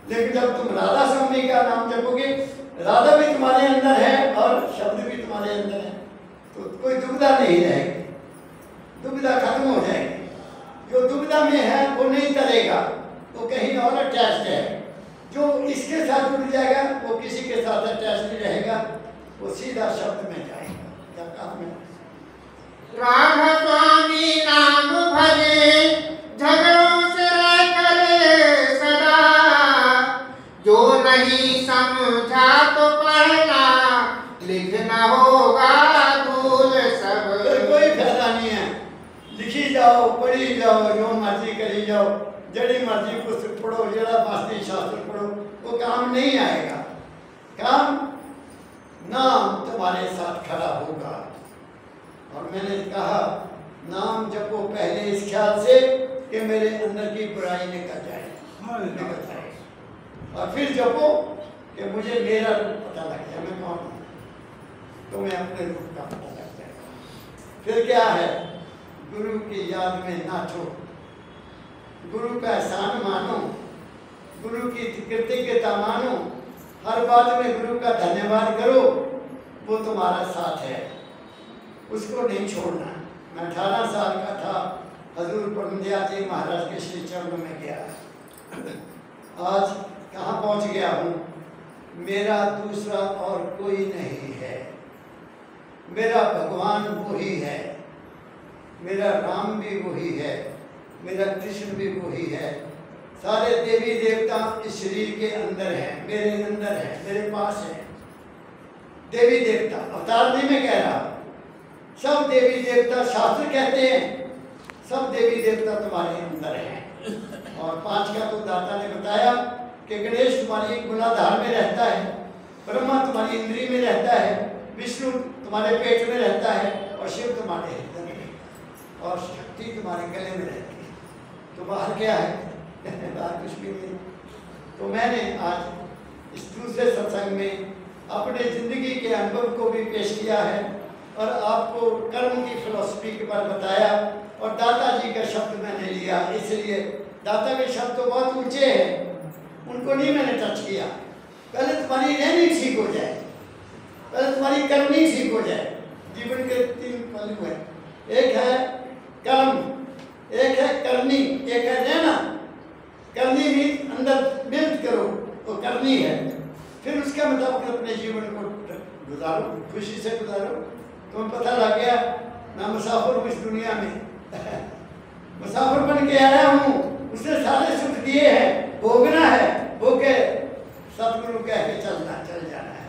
लेकिन जब तुम राधा स्वामी का नाम जपोगे, राधा भी तुम्हारे अंदर है और शब्द भी तुम्हारे अंदर है, तो कोई दुविधा नहीं रहेगी, दुविधा खत्म हो जाएगी। जो दुविधा में है वो नहीं करेगा, वो कहीं और अटैच्ड है। जो इसके साथ जुड़ जाएगा वो किसी के साथ अटैच नहीं रहेगा, वो सीधा शब्द में जाएगा। क्या काम है? राधा स्वामी नाम भजे, झगड़ों से करे सदा। जो नहीं समझा तो पढ़ना लिखना होगा भूल सब। कोई फायदा नहीं है, लिखी जाओ, पढ़ी जाओ, जो मर्जी करी जाओ, जड़ी मर्जी पुस्तक पढ़ो, जड़ा वास्ते शास्त्र पढ़ो, वो काम नहीं आएगा। काम तुम्हारे साथ खड़ा होगा। और मैंने कहा नाम जपो पहले इस ख्याल से कि मेरे अंदर की बुराई निकल जाए, और फिर जपो कि मुझे मेरा रूप पता लग जाए, मैं कौन हूँ, तो मैं अपने रूप का पता लग जाएगा। फिर क्या है, गुरु की याद में नाचो, गुरु का एहसान मानो, गुरु की कृतज्ञता मानो, हर बात में गुरु का धन्यवाद करो, वो तुम्हारा साथ है, उसको नहीं छोड़ना। मैं 18 साल का था, हजूर परमदिया जी महाराज के श्री चरणों में गया। आज कहाँ पहुँच गया हूँ, मेरा दूसरा और कोई नहीं है, मेरा भगवान वही है, मेरा राम भी वही है, मेरा कृष्ण भी वही है, सारे देवी देवता इस शरीर के अंदर हैं, मेरे अंदर है, मेरे पास है। देवी देवता अवतार नहीं मैं कह रहा, सब देवी देवता शास्त्र कहते हैं, सब देवी देवता तुम्हारे अंदर हैं। और 5 का तो दाता ने बताया कि गणेश तुम्हारी मूलाधार में रहता है, ब्रह्मा तुम्हारी इंद्री में रहता है, विष्णु तुम्हारे पेट में रहता है, और शिव तुम्हारे हृदय में, और शक्ति तुम्हारे गले में रहती है। तो बाहर क्या है, बाहर कुछ भी नहीं। तो मैंने आज इस दूसरे सत्संग में अपने जिंदगी के अनुभव को भी पेश किया है, और आपको कर्म की फिलॉसफी के बारे बताया, और दाता जी का शब्द मैंने लिया, इसलिए दाता के शब्द तो बहुत ऊंचे हैं, उनको नहीं मैंने टच किया। पहले तुम्हारी रहनी ठीक हो जाए, पहले तुम्हारी करनी ठीक हो जाए। जीवन के 3 पहलू हैं, एक है कर्म, एक है करनी, एक है रहना। करनी भी अंदर मेहनत करो तो करनी है, फिर उसके मुताबिक अपने जीवन को गुजारो, खुशी से गुजारो। तुम्हें पता लग गया मैं मुसाफिर हूँ इस दुनिया में, मुसाफिर बन के आया हूँ, उसने सारे सुख दिए हैं, भोगना है, भोगे सतगुरु कह के चलना, चल जाना है।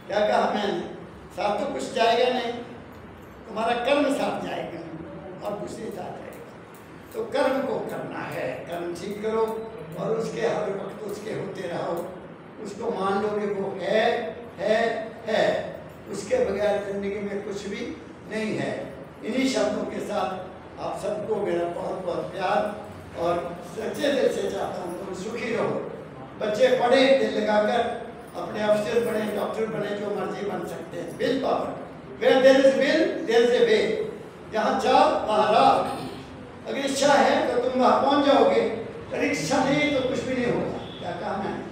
क्या कहा मैंने, साथ तो कुछ जाएगा नहीं, तुम्हारा कर्म साथ जाएगा और कुछ नहीं साथ रहेगा। तो कर्म को करना है, कर्म ठीक करो, और उसके हर वक्त उसके होते रहो, उसको मान लो कि वो है, उसके बगैर जिंदगी में कुछ भी नहीं है। इन्हीं शब्दों के साथ आप सबको मेरा बहुत बहुत प्यार, और सच्चे दिल से चाहता हूँ तुम सुखी रहो। बच्चे पढ़े दिल लगाकर, अपने अफसर बने, डॉक्टर बने, जो मर्जी बन सकते हैं। Will power, where there is will there is a way, जहाँ चाह वहाँ राह। अगर इच्छा है तो तुम वहाँ पहुँच जाओगे, अगर इच्छा नहीं तो कुछ भी नहीं होगा। क्या कहा मैंने,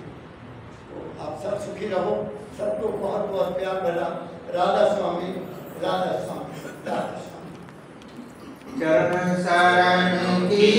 तो आप सब सुखी रहो, सबको बहुत बहुत प्यार भरा। राधा स्वामी, राधा स्वामी, राधा स्वामी। चरण शरण की